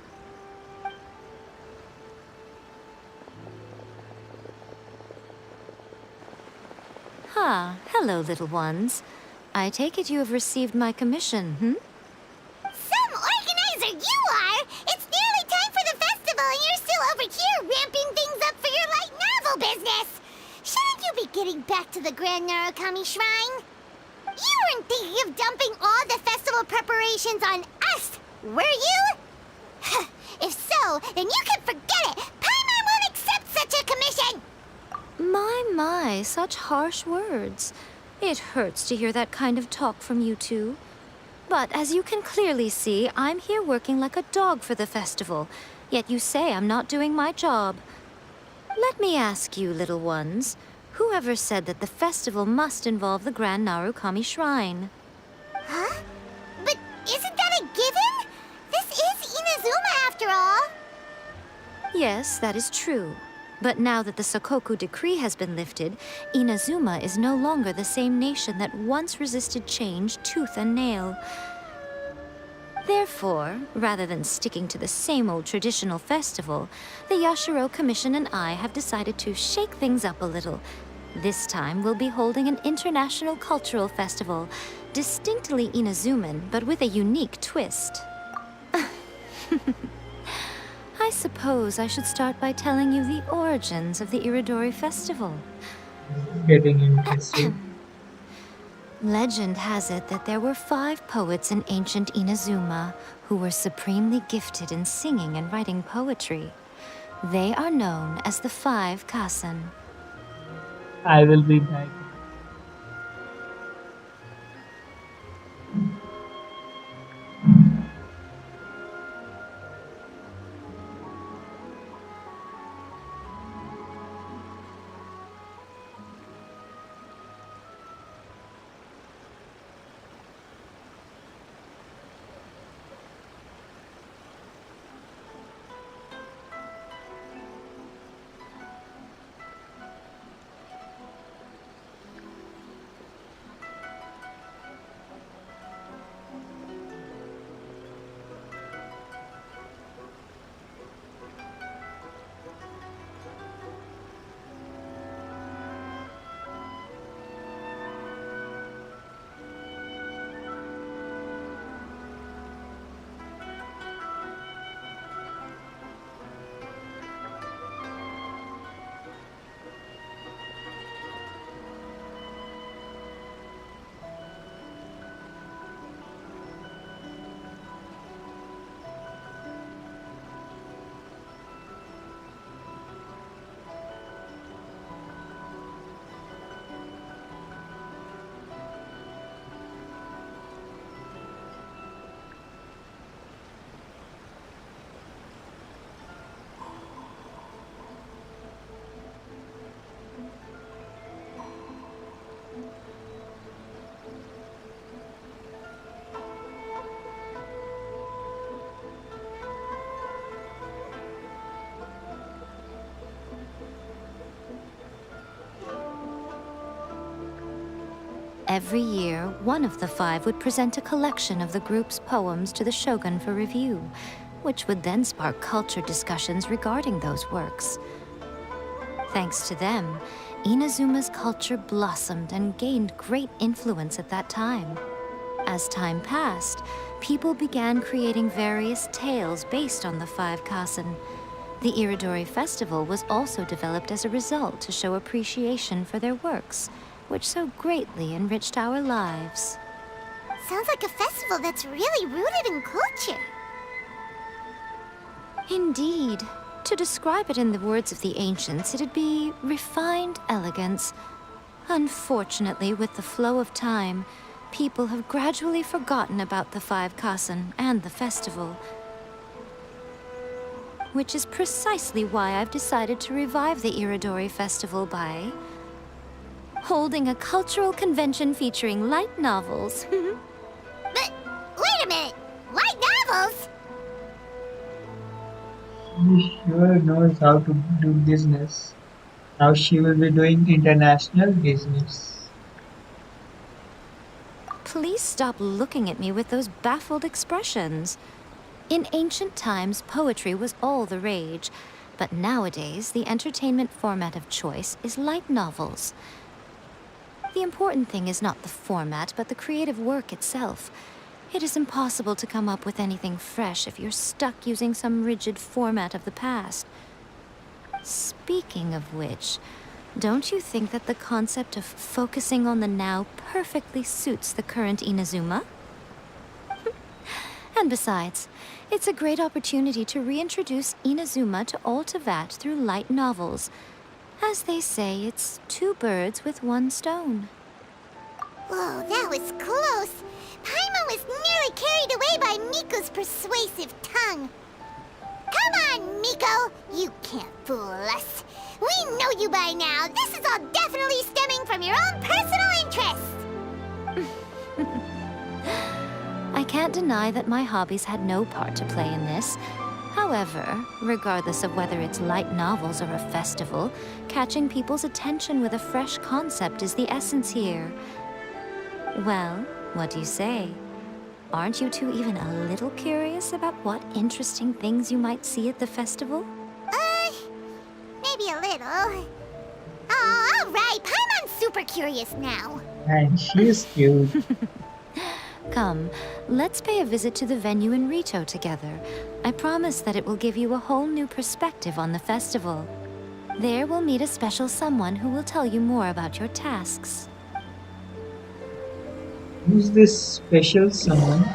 Speaker 3: Hello, little ones. I take it you have received my commission,
Speaker 6: Some organizer you are! It's nearly time for the festival and you're still over here ramping things up for your light novel business! Shouldn't you be getting back to the Grand Narukami Shrine? You weren't thinking of dumping all the festival preparations on us, were you? If so, then you can forget it! Paimon won't accept such a commission!
Speaker 3: My, such harsh words. It hurts to hear that kind of talk from you two. But as you can clearly see, I'm here working like a dog for the festival. Yet you say I'm not doing my job. Let me ask you, little ones, whoever said that the festival must involve the Grand Narukami Shrine?
Speaker 6: Huh? But isn't that a given? This is Inazuma after all.
Speaker 3: Yes, that is true. But now that the Sokoku decree has been lifted, Inazuma is no longer the same nation that once resisted change tooth and nail. Therefore, rather than sticking to the same old traditional festival, the Yashiro Commission and I have decided to shake things up a little. This time, we'll be holding an international cultural festival, distinctly Inazuman, but with a unique twist. I suppose I should start by telling you the origins of the Iridori Festival.
Speaker 2: Getting interested.
Speaker 3: Legend has it that there were 5 poets in ancient Inazuma who were supremely gifted in singing and writing poetry. They are known as the 5 Kasen.
Speaker 2: I will be back.
Speaker 3: Every year, one of the 5 would present a collection of the group's poems to the shogun for review, which would then spark culture discussions regarding those works. Thanks to them, Inazuma's culture blossomed and gained great influence at that time. As time passed, people began creating various tales based on the 5 Kasen. The Iridori Festival was also developed as a result to show appreciation for their works, which so greatly enriched our lives.
Speaker 6: Sounds like a festival that's really rooted in culture.
Speaker 3: Indeed. To describe it in the words of the ancients, it'd be refined elegance. Unfortunately, with the flow of time, people have gradually forgotten about the 5 Kasen and the festival. Which is precisely why I've decided to revive the Iridori Festival by holding a cultural convention featuring light novels.
Speaker 6: But wait a minute! Light novels?
Speaker 2: She sure knows how to do business. Now she will be doing international business.
Speaker 3: Please stop looking at me with those baffled expressions. In ancient times, poetry was all the rage, but nowadays, the entertainment format of choice is light novels. The important thing is not the format, but the creative work itself. It is impossible to come up with anything fresh if you're stuck using some rigid format of the past. Speaking of which, don't you think that the concept of focusing on the now perfectly suits the current Inazuma? And besides, it's a great opportunity to reintroduce Inazuma to all Teyvat through light novels. As they say, it's 2 birds with 1 stone.
Speaker 6: Whoa, that was close. Paimon was nearly carried away by Miko's persuasive tongue. Come on, Miko! You can't fool us. We know you by now. This is all definitely stemming from your own personal interests.
Speaker 3: I can't deny that my hobbies had no part to play in this. However, regardless of whether it's light novels or a festival, catching people's attention with a fresh concept is the essence here. Well, what do you say? Aren't you two even a little curious about what interesting things you might see at the festival?
Speaker 6: Maybe a little. Oh, all right. Paimon's super curious now.
Speaker 2: And she's cute.
Speaker 3: Come, let's pay a visit to the venue in Rito together. I promise that it will give you a whole new perspective on the festival. There we'll meet a special someone who will tell you more about your tasks.
Speaker 2: Who's this special someone?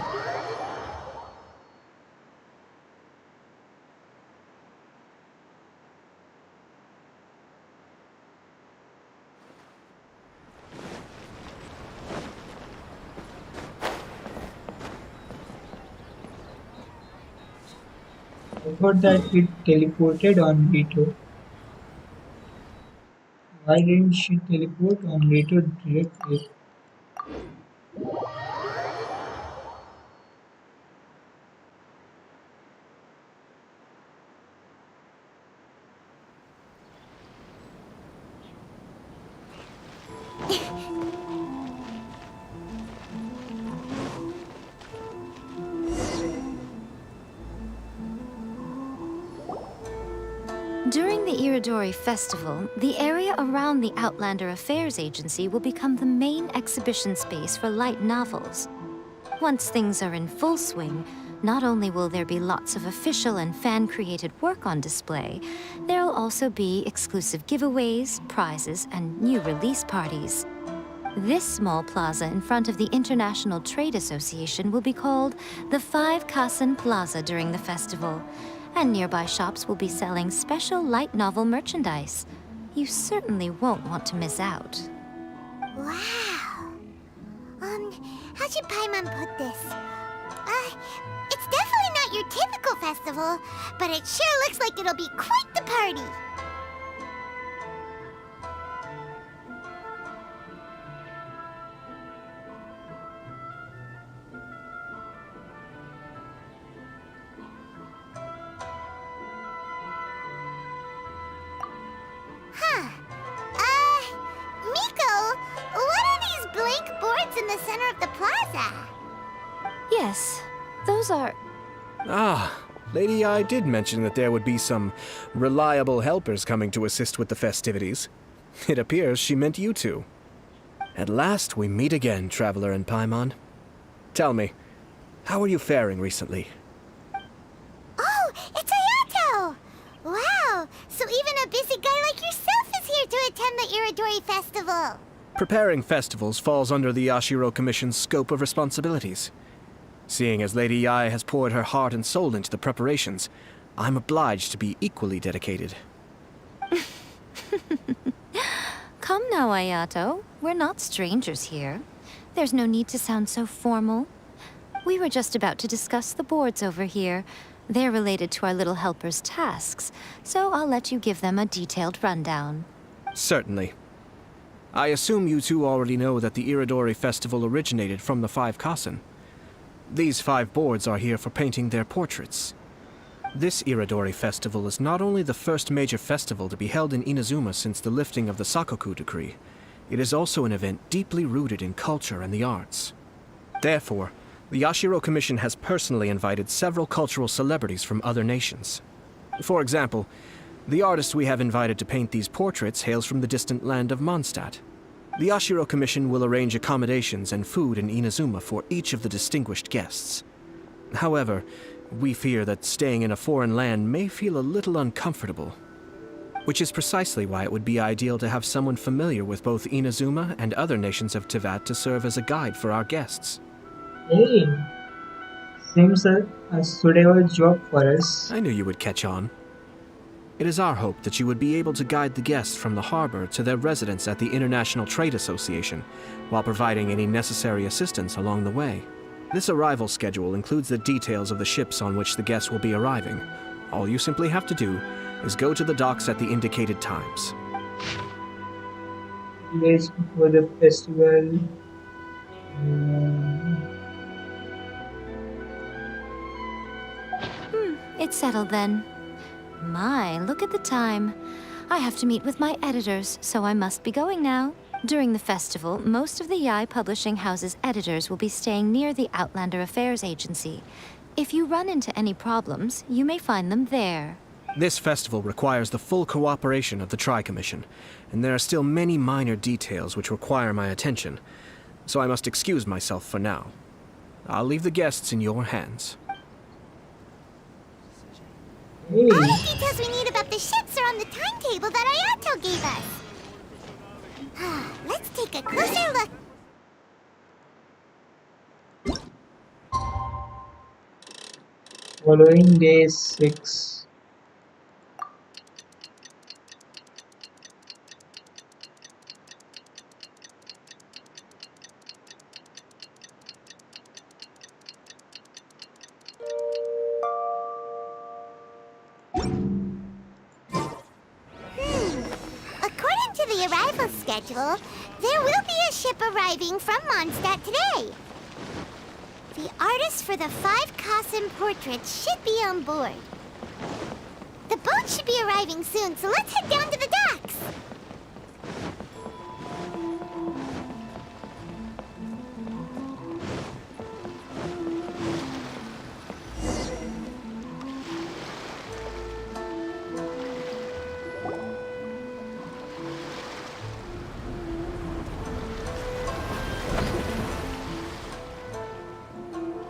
Speaker 2: I thought that it teleported on Rito. Why didn't she teleport on Rito directly?
Speaker 3: During the Iridori Festival, the area around the Outlander Affairs Agency will become the main exhibition space for light novels. Once things are in full swing, not only will there be lots of official and fan-created work on display, there'll also be exclusive giveaways, prizes, and new release parties. This small plaza in front of the International Trade Association will be called the 5 Kasen Plaza during the festival, and nearby shops will be selling special light novel merchandise. You certainly won't want to miss out.
Speaker 6: Wow. How should Paimon put this? It's definitely not your typical festival, but it sure looks like it'll be quite the party. Miko, what are these blank boards in the center of the plaza?
Speaker 3: Yes, those are...
Speaker 9: Ah, Lady I did mention that there would be some reliable helpers coming to assist with the festivities. It appears she meant you two. At last we meet again, Traveler and Paimon. Tell me, how are you faring recently?
Speaker 6: Oh, it's Ayato! Wow, so even a busy guy like yourself is here to attend the Iridori Festival.
Speaker 9: Preparing festivals falls under the Yashiro Commission's scope of responsibilities. Seeing as Lady I has poured her heart and soul into the preparations, I'm obliged to be equally dedicated.
Speaker 3: Come now, Ayato. We're not strangers here. There's no need to sound so formal. We were just about to discuss the boards over here. They're related to our little helper's tasks, so I'll let you give them a detailed rundown.
Speaker 9: Certainly. I assume you two already know that the Iridori Festival originated from the 5 Kasen. These 5 boards are here for painting their portraits. This Iridori Festival is not only the first major festival to be held in Inazuma since the lifting of the Sakoku decree, it is also an event deeply rooted in culture and the arts. Therefore, the Yashiro Commission has personally invited several cultural celebrities from other nations. For example, the artist we have invited to paint these portraits hails from the distant land of Mondstadt. The Yashiro Commission will arrange accommodations and food in Inazuma for each of the distinguished guests. However, we fear that staying in a foreign land may feel a little uncomfortable, which is precisely why it would be ideal to have someone familiar with both Inazuma and other nations of Teyvat to serve as a guide for our guests.
Speaker 2: Hey, seems a suitable job for us.
Speaker 9: I knew you would catch on. It is our hope that you would be able to guide the guests from the harbor to their residence at the International Trade Association, while providing any necessary assistance along the way. This arrival schedule includes the details of the ships on which the guests will be arriving. All you simply have to do is go to the docks at the indicated times.
Speaker 2: Days before the festival.
Speaker 3: It's settled then. My, look at the time. I have to meet with my editors, so I must be going now. During the festival, most of the YAI publishing house's editors will be staying near the Outlander Affairs Agency. If you run into any problems, you may find them there.
Speaker 9: This festival requires the full cooperation of the Tri-Commission, and there are still many minor details which require my attention, so I must excuse myself for now. I'll leave the guests in your hands.
Speaker 2: Hey,
Speaker 6: All the details we need about the ships are on the timetable that Ayato gave us. Let's take a closer look.
Speaker 2: following day 6.
Speaker 6: According to the arrival schedule, there will be a ship arriving from Mondstadt today. The artist for the 5 Kassen portraits should be on board. The boat should be arriving soon, so let's head down to the docks.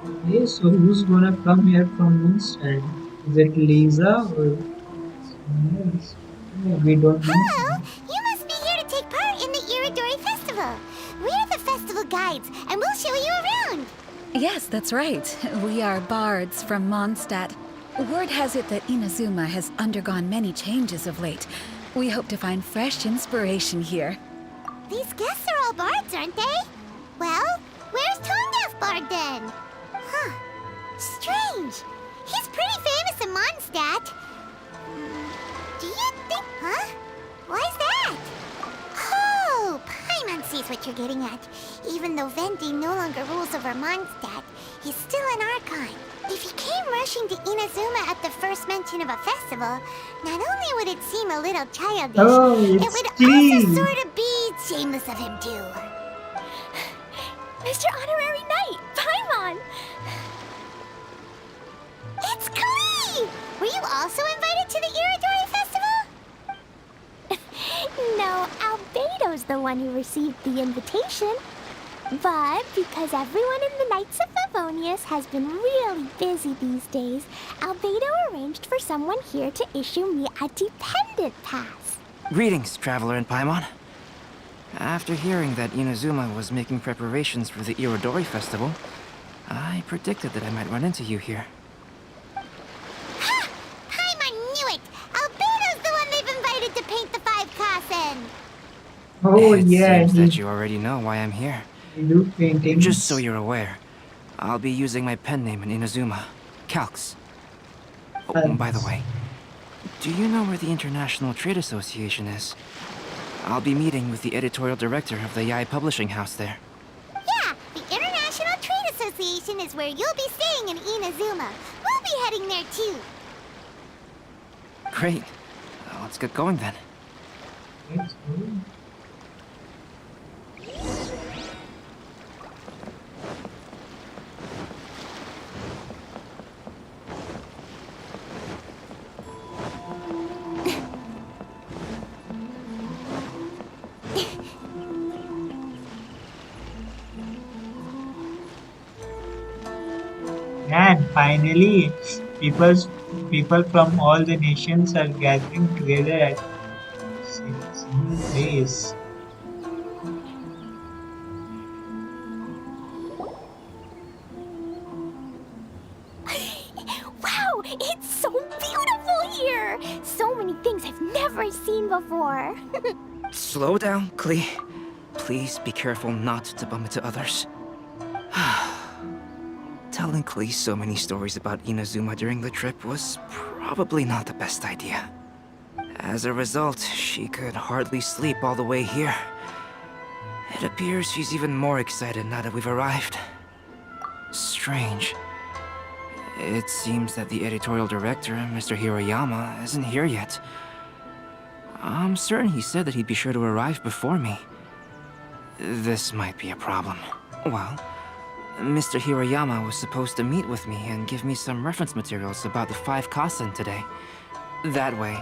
Speaker 2: Okay, so who's gonna come here from Moonstand? Is it Lisa or someone else? No, we don't know.
Speaker 6: Hello! You must be here to take part in the Iridori Festival. We're the festival guides, and we'll show you around.
Speaker 10: Yes, that's right. We are bards from Mondstadt. Word has it that Inazuma has undergone many changes of late. We hope to find fresh inspiration here.
Speaker 6: These guests are all bards, aren't they? Well, where's Tonga's bard then? Huh. Strange. He's pretty famous in Mondstadt. Do you think... Huh? Why's that? Oh, Paimon sees what you're getting at. Even though Venti no longer rules over Mondstadt, he's still an Archon. If he came rushing to Inazuma at the first mention of a festival, not only would it seem a little childish,
Speaker 2: Oh,
Speaker 6: it
Speaker 2: it's
Speaker 6: would
Speaker 2: clean.
Speaker 6: also sort of be shameless of him too.
Speaker 8: Mr. Honorary Knight, Paimon!
Speaker 6: It's Klee! Were you also invited to the Iridori Festival?
Speaker 11: No, Albedo's the one who received the invitation. But because everyone in the Knights of Favonius has been really busy these days, Albedo arranged for someone here to issue me a dependent pass.
Speaker 12: Greetings, Traveler in Paimon. After hearing that Inazuma was making preparations for the Irodori Festival, I predicted that I might run into you here.
Speaker 6: Ha! Paimon knew it! Albedo's the one they've invited to paint the 5 Kassen!
Speaker 2: Oh
Speaker 12: It
Speaker 2: yeah,
Speaker 12: seems that
Speaker 2: he
Speaker 12: you already know why I'm here.
Speaker 2: do paintings.
Speaker 12: Just so you're aware, I'll be using my pen name in Inazuma, Calx. Oh, and by the way, do you know where the International Trade Association is? I'll be meeting with the editorial director of the YAI publishing house there.
Speaker 6: Yeah, the International Trade Association is where you'll be staying in Inazuma. We'll be heading there too.
Speaker 12: Great. Let's get going then.
Speaker 2: Let's go. And finally, people from all the nations are gathering together at same place.
Speaker 11: Wow, it's so beautiful here! So many things I've never seen before.
Speaker 12: Slow down, Klee. Please be careful not to bump into others. Telling Klee so many stories about Inazuma during the trip was probably not the best idea. As a result, she could hardly sleep all the way here. It appears she's even more excited now that we've arrived. Strange. It seems that the editorial director, Mr. Hiroyama, isn't here yet. I'm certain he said that he'd be sure to arrive before me. This might be a problem. Well, Mr. Hiroyama was supposed to meet with me and give me some reference materials about the 5 kasen today. That way,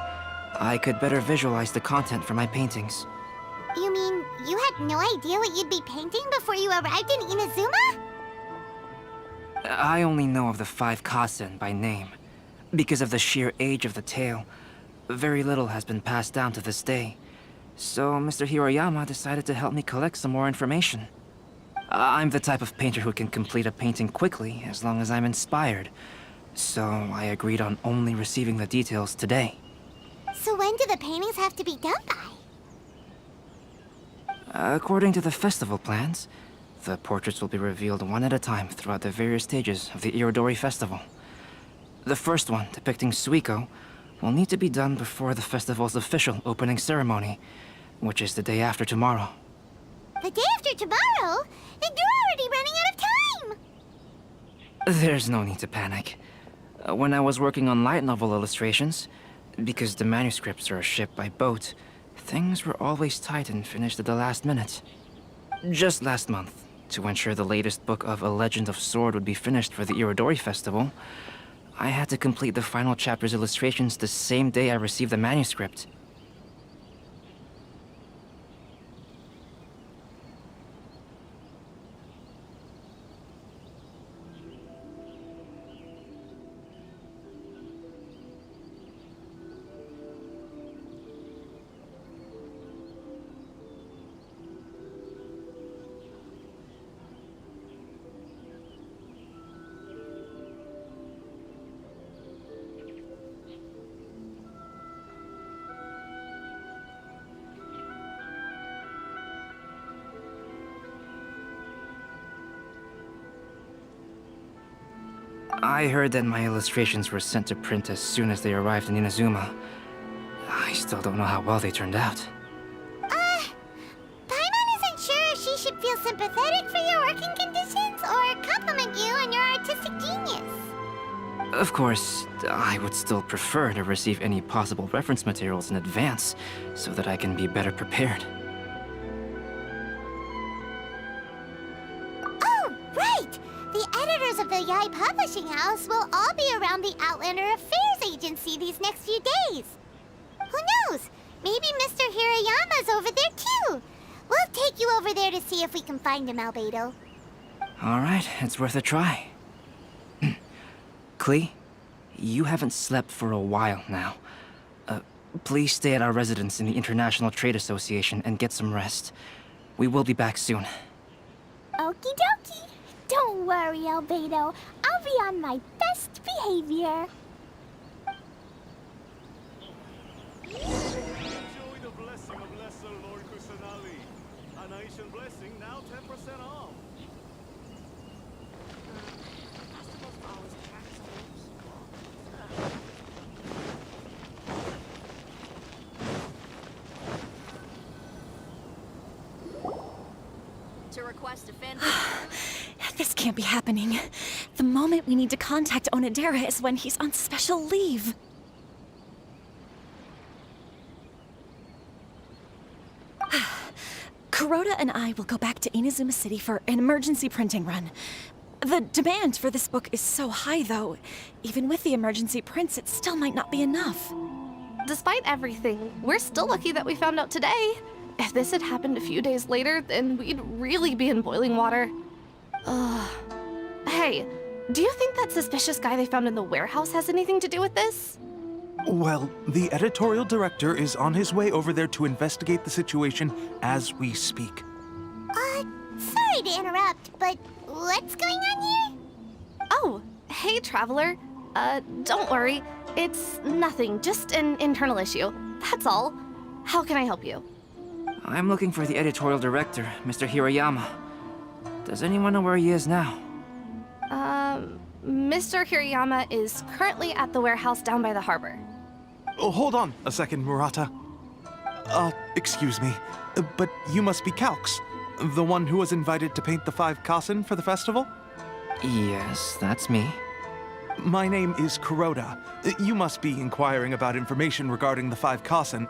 Speaker 12: I could better visualize the content for my paintings.
Speaker 6: You mean you had no idea what you'd be painting before you arrived in Inazuma?
Speaker 12: I only know of the 5 kasen by name. Because of the sheer age of the tale, very little has been passed down to this day. So Mr. Hiroyama decided to help me collect some more information. I'm the type of painter who can complete a painting quickly as long as I'm inspired. So I agreed on only receiving the details today.
Speaker 6: So when do the paintings have to be done by?
Speaker 12: According to the festival plans, the portraits will be revealed one at a time throughout the various stages of the Irodori Festival. The first one, depicting Suiko, will need to be done before the festival's official opening ceremony, which is the day after tomorrow.
Speaker 6: The day after tomorrow? Then you're already running out of time!
Speaker 12: There's no need to panic. When I was working on light novel illustrations, because the manuscripts are shipped by boat, things were always tight and finished at the last minute. Just last month, to ensure the latest book of A Legend of Sword would be finished for the Irodori Festival, I had to complete the final chapter's illustrations the same day I received the manuscript. I heard that my illustrations were sent to print as soon as they arrived in Inazuma. I still don't know how well they turned out.
Speaker 6: Paimon isn't sure if she should feel sympathetic for your working conditions or compliment you on your artistic genius.
Speaker 12: Of course, I would still prefer to receive any possible reference materials in advance, so that I can be better prepared.
Speaker 6: Oh, right! The editors of the Yai Publishing House will all be around the Outlander Affairs Agency these next few days. Who knows? Maybe Mr. Hiroyama's over there too. We'll take you over there to see if we can find him, Albedo.
Speaker 12: Alright, it's worth a try. Klee, you haven't slept for a while now. Please stay at our residence in the International Trade Association and get some rest. We will be back soon.
Speaker 11: Okie dokie. Don't worry, Albedo. I'll be on my best behavior.
Speaker 13: Enjoy the blessing of Lesser Lord Kusanali. An Aishan blessing now 10% off.
Speaker 1: To request a fan.
Speaker 7: This can't be happening. The moment we need to contact Onodera is when he's on special leave. Kuroda and I will go back to Inazuma City for an emergency printing run. The demand for this book is so high, though. Even with the emergency prints, it still might not be enough.
Speaker 8: Despite everything, we're still lucky that we found out today. If this had happened a few days later, then we'd really be in boiling water. Hey, do you think that suspicious guy they found in the warehouse has anything to do with this?
Speaker 4: Well, the editorial director is on his way over there to investigate the situation as we speak.
Speaker 6: Sorry to interrupt, but what's going on here?
Speaker 8: Oh, hey, Traveler. Don't worry. It's nothing, just an internal issue. That's all. How can I help you?
Speaker 12: I'm looking for the editorial director, Mr. Hiroyama. Does anyone know where he is now?
Speaker 8: Mr. Hirayama is currently at the warehouse down by the harbor.
Speaker 4: Oh, hold on a second, Murata. Excuse me, but you must be Calx, the one who was invited to paint the 5 kasen for the festival?
Speaker 12: Yes, that's me.
Speaker 4: My name is Kuroda. You must be inquiring about information regarding the 5 kasen.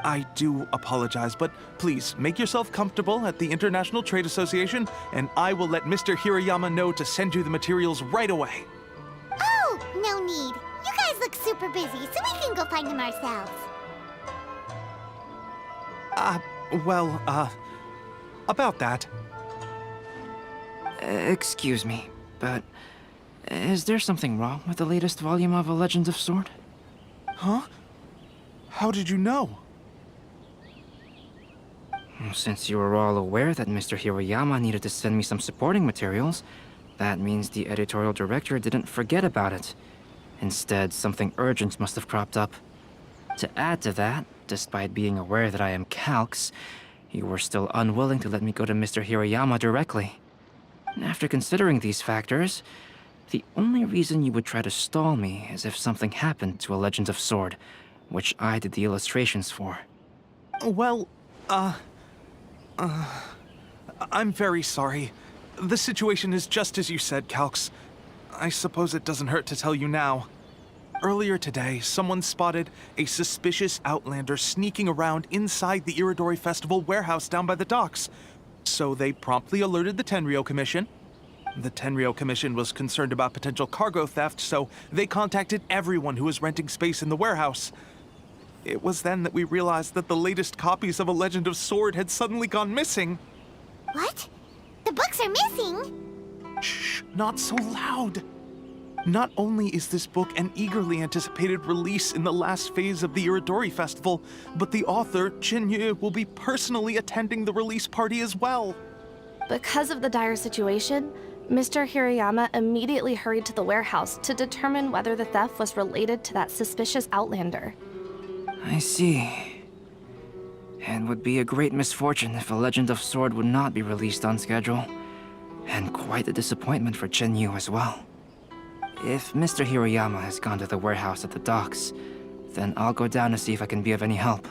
Speaker 4: I do apologize, but please make yourself comfortable at the International Trade Association, and I will let Mr. Hirayama know to send you the materials right away.
Speaker 6: Oh, no need. You guys look super busy, so we can go find them ourselves.
Speaker 4: About that.
Speaker 12: Excuse me, but is there something wrong with the latest volume of A Legend of Sword?
Speaker 4: Huh? How did you know?
Speaker 12: Since you were all aware that Mr. Hirayama needed to send me some supporting materials, that means the editorial director didn't forget about it. Instead, something urgent must have cropped up. To add to that, despite being aware that I am Calx, you were still unwilling to let me go to Mr. Hirayama directly. After considering these factors, the only reason you would try to stall me is if something happened to A Legend of Sword, which I did the illustrations for.
Speaker 4: Well, I'm very sorry. The situation is just as you said, Calx. I suppose it doesn't hurt to tell you now. Earlier today, someone spotted a suspicious outlander sneaking around inside the Iridori Festival warehouse down by the docks. So they promptly alerted the Tenryou Commission. The Tenryou Commission was concerned about potential cargo theft, so they contacted everyone who was renting space in the warehouse. It was then that we realized that the latest copies of A Legend of Sword had suddenly gone missing.
Speaker 6: What? The books are missing?
Speaker 4: Shh, not so loud. Not only is this book an eagerly anticipated release in the last phase of the Iridori Festival, but the author, Jinyu, will be personally attending the release party as well.
Speaker 8: Because of the dire situation, Mr. Hirayama immediately hurried to the warehouse to determine whether the theft was related to that suspicious outlander.
Speaker 12: I see. It would be a great misfortune if A Legend of Sword would not be released on schedule. And quite a disappointment for Jinyu as well. If Mr. Hirayama has gone to the warehouse at the docks, then I'll go down to see if I can be of any help.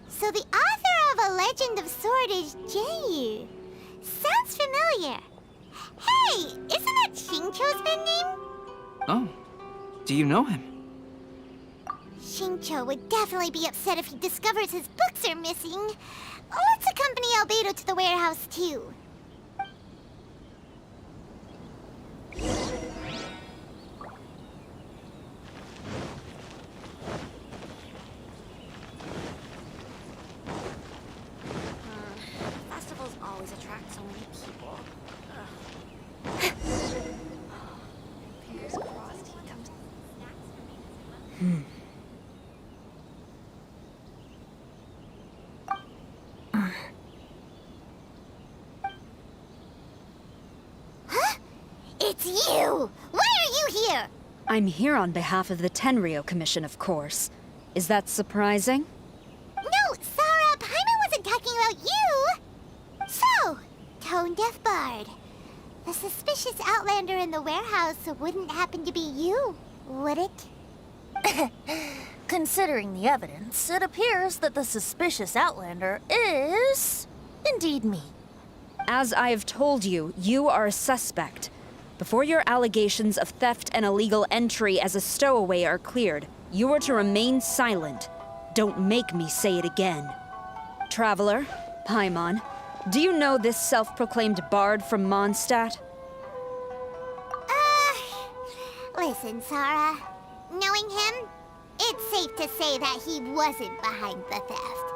Speaker 6: So the author of A Legend of Sword is Jinyu. Sounds familiar. Hey, isn't that Xingqiu's pen name?
Speaker 12: Oh, do you know him?
Speaker 6: Xingqiu would definitely be upset if he discovers his books are missing. Let's accompany Albedo to the warehouse too.
Speaker 1: Festivals always attract so many people. Fingers crossed he comes.
Speaker 6: Huh? It's you! Why are you here?
Speaker 14: I'm here on behalf of the Tenryou Commission, of course. Is that surprising?
Speaker 6: No, Sara, Paimon wasn't talking about you! So, tone-deaf bard. The suspicious outlander in the warehouse wouldn't happen to be you, would it?
Speaker 1: Considering the evidence, it appears that the suspicious outlander is indeed me.
Speaker 14: As I have told you, you are a suspect. Before your allegations of theft and illegal entry as a stowaway are cleared, you are to remain silent. Don't make me say it again. Traveler, Paimon, do you know this self-proclaimed bard from Mondstadt?
Speaker 6: Listen, Sara. Knowing him, it's safe to say that he wasn't behind the theft.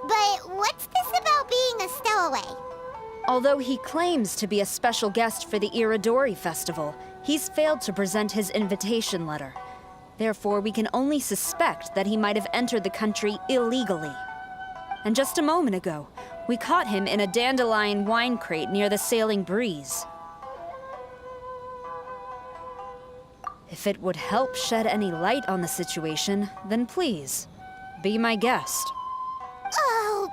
Speaker 6: But what's this about being a stowaway?
Speaker 14: Although he claims to be a special guest for the Iridori Festival, he's failed to present his invitation letter. Therefore, we can only suspect that he might have entered the country illegally. And just a moment ago, we caught him in a dandelion wine crate near the Sailing Breeze. If it would help shed any light on the situation, then please, be my guest.
Speaker 6: Oh,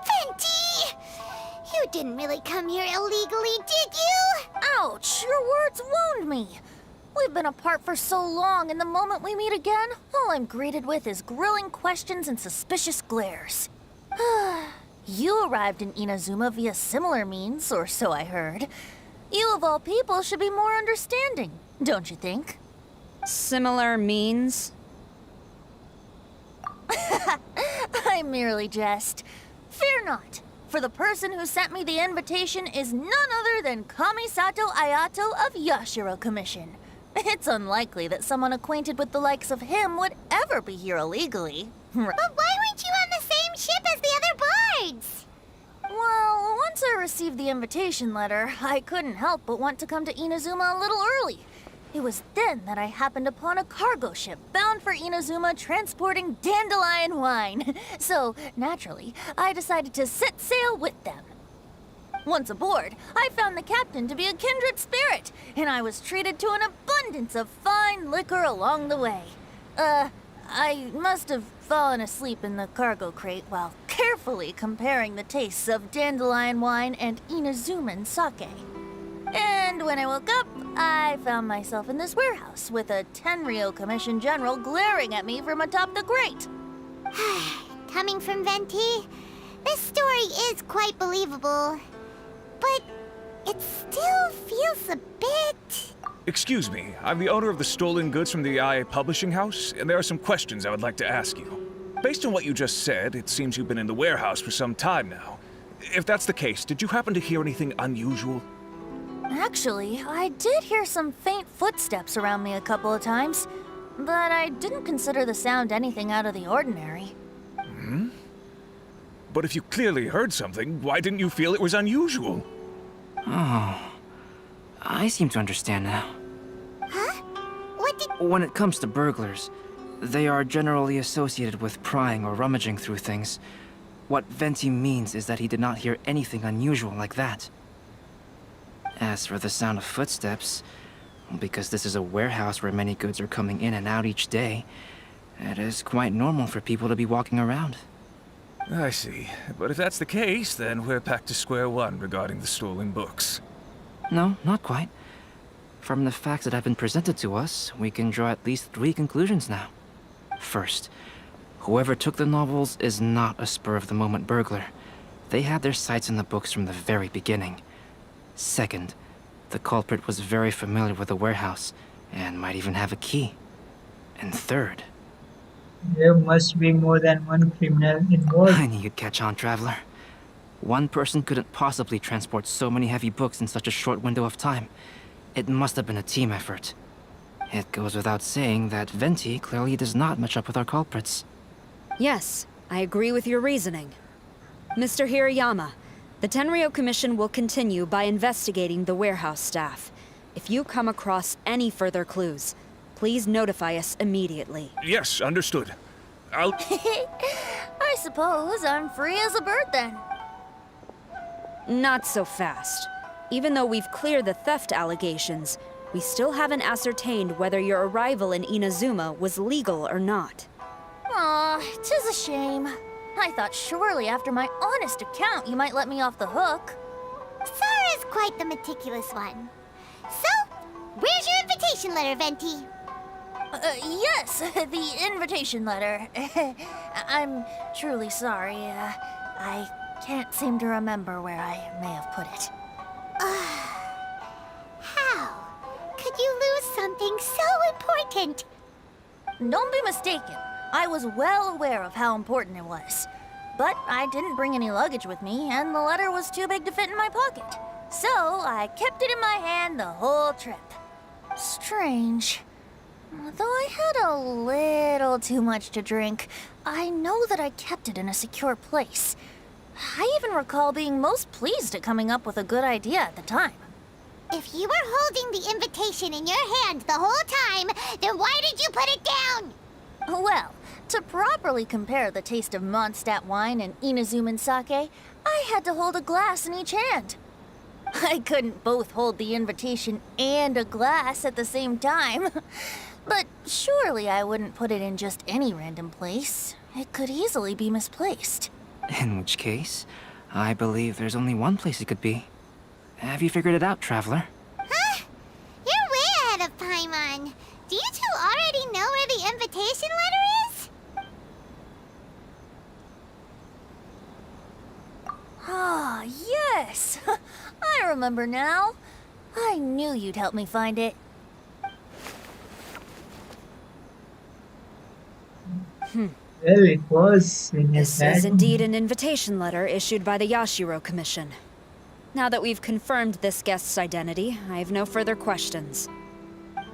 Speaker 6: Venti! You didn't really come here illegally, did you?
Speaker 1: Ouch! Your words wound me. We've been apart for so long, and the moment we meet again, all I'm greeted with is grilling questions and suspicious glares. You arrived in Inazuma via similar means, or so I heard. You of all people should be more understanding, don't you think?
Speaker 14: Similar means?
Speaker 1: I merely jest. Fear not, for the person who sent me the invitation is none other than Kamisato Ayato of Yashiro Commission. It's unlikely that someone acquainted with the likes of him would ever be here illegally.
Speaker 6: But why weren't you on the same ship as the other bards?
Speaker 1: Well, once I received the invitation letter, I couldn't help but want to come to Inazuma a little early. It was then that I happened upon a cargo ship bound for Inazuma transporting dandelion wine. So, naturally, I decided to set sail with them. Once aboard, I found the captain to be a kindred spirit, and I was treated to an abundance of fine liquor along the way. I must have fallen asleep in the cargo crate while carefully comparing the tastes of dandelion wine and Inazuman sake. And when I woke up, I found myself in this warehouse with a Tenryou Commission General glaring at me from atop the grate.
Speaker 6: Coming from Venti, this story is quite believable. But it still feels a bit...
Speaker 15: Excuse me, I'm the owner of the stolen goods from the IA publishing house, and there are some questions I would like to ask you. Based on what you just said, it seems you've been in the warehouse for some time now. If that's the case, did you happen to hear anything unusual?
Speaker 1: Actually, I did hear some faint footsteps around me a couple of times, but I didn't consider the sound anything out of the ordinary.
Speaker 15: Hmm? But if you clearly heard something, why didn't you feel it was unusual?
Speaker 12: Oh, I seem to understand now.
Speaker 6: Huh? What did...
Speaker 12: When it comes to burglars, they are generally associated with prying or rummaging through things. What Venti means is that he did not hear anything unusual like that. As for the sound of footsteps, because this is a warehouse where many goods are coming in and out each day, it is quite normal for people to be walking around.
Speaker 15: I see. But if that's the case, then we're back to square one regarding the stolen books.
Speaker 12: No, not quite. From the facts that have been presented to us, we can draw at least 3 conclusions now. First, whoever took the novels is not a spur-of-the-moment burglar. They had their sights on the books from the very beginning. Second, the culprit was very familiar with the warehouse, and might even have a key. And third...
Speaker 2: There must be more than one criminal involved.
Speaker 12: I knew you'd catch on, Traveler. One person couldn't possibly transport so many heavy books in such a short window of time. It must have been a team effort. It goes without saying that Venti clearly does not match up with our culprits.
Speaker 14: Yes, I agree with your reasoning. Mr. Hirayama, the Tenryou Commission will continue by investigating the warehouse staff. If you come across any further clues, please notify us immediately.
Speaker 15: Yes, understood. I'll...
Speaker 1: I suppose I'm free as a bird then.
Speaker 14: Not so fast. Even though we've cleared the theft allegations, we still haven't ascertained whether your arrival in Inazuma was legal or not.
Speaker 1: Aw, 'tis a shame. I thought surely after my honest account you might let me off the hook.
Speaker 6: Sara's quite the meticulous one. So, where's your invitation letter, Venti?
Speaker 1: Yes, the invitation letter. I'm truly sorry. I can't seem to remember where I may have put it.
Speaker 6: How could you lose something so important?
Speaker 1: Don't be mistaken. I was well aware of how important it was. But I didn't bring any luggage with me, and the letter was too big to fit in my pocket. So I kept it in my hand the whole trip. Strange. Though I had a little too much to drink, I know that I kept it in a secure place. I even recall being most pleased at coming up with a good idea at the time.
Speaker 6: If you were holding the invitation in your hand the whole time, then why did you put it down?
Speaker 1: Well, to properly compare the taste of Mondstadt wine and Inazuman sake, I had to hold a glass in each hand. I couldn't both hold the invitation and a glass at the same time. But surely I wouldn't put it in just any random place. It could easily be misplaced.
Speaker 12: In which case, I believe there's only one place it could be. Have you figured it out, Traveler?
Speaker 6: Huh?
Speaker 1: Yes, I remember now. I knew you'd help me find it.
Speaker 2: Well, it was in his
Speaker 14: This is
Speaker 2: hand.
Speaker 14: indeed an invitation letter issued by the Yashiro Commission. Now that we've confirmed this guest's identity, I have no further questions.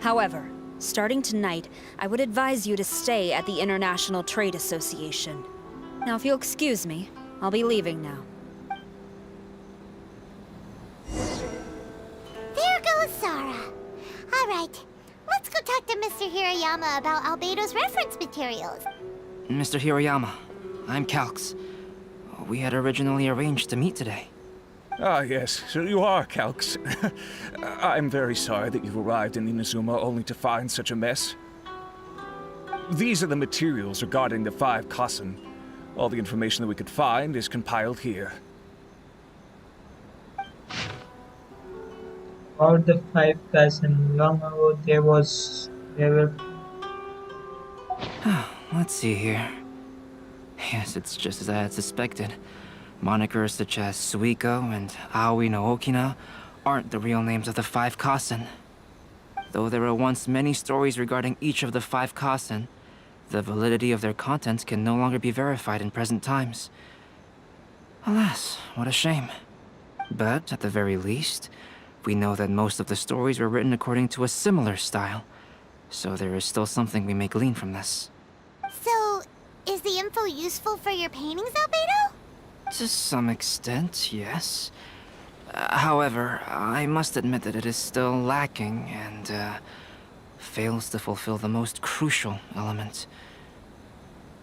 Speaker 14: However, starting tonight, I would advise you to stay at the International Trade Association. Now, if you'll excuse me, I'll be leaving now.
Speaker 6: There goes Sara. All right, let's go talk to Mr. Hirayama about Albedo's reference materials.
Speaker 12: Mr. Hiroyama, I'm Calx. We had originally arranged to meet today.
Speaker 15: Ah, yes, so you are Calx. I'm very sorry that you've arrived in Inazuma only to find such a mess. These are the materials regarding the 5 Kasen. All the information that we could find is compiled here.
Speaker 2: About the 5 cousin, long ago there were
Speaker 12: Let's see here. Yes, it's just as I had suspected. Monikers such as Suiko and Aoi no Okina aren't the real names of the 5 Kasen. Though there were once many stories regarding each of the 5 Kasen, the validity of their contents can no longer be verified in present times. Alas, what a shame. But at the very least, we know that most of the stories were written according to a similar style, so there is still something we may glean from this.
Speaker 6: So, is the info useful for your paintings, Albedo?
Speaker 12: To some extent, yes. However, I must admit that it is still lacking and fails to fulfill the most crucial element.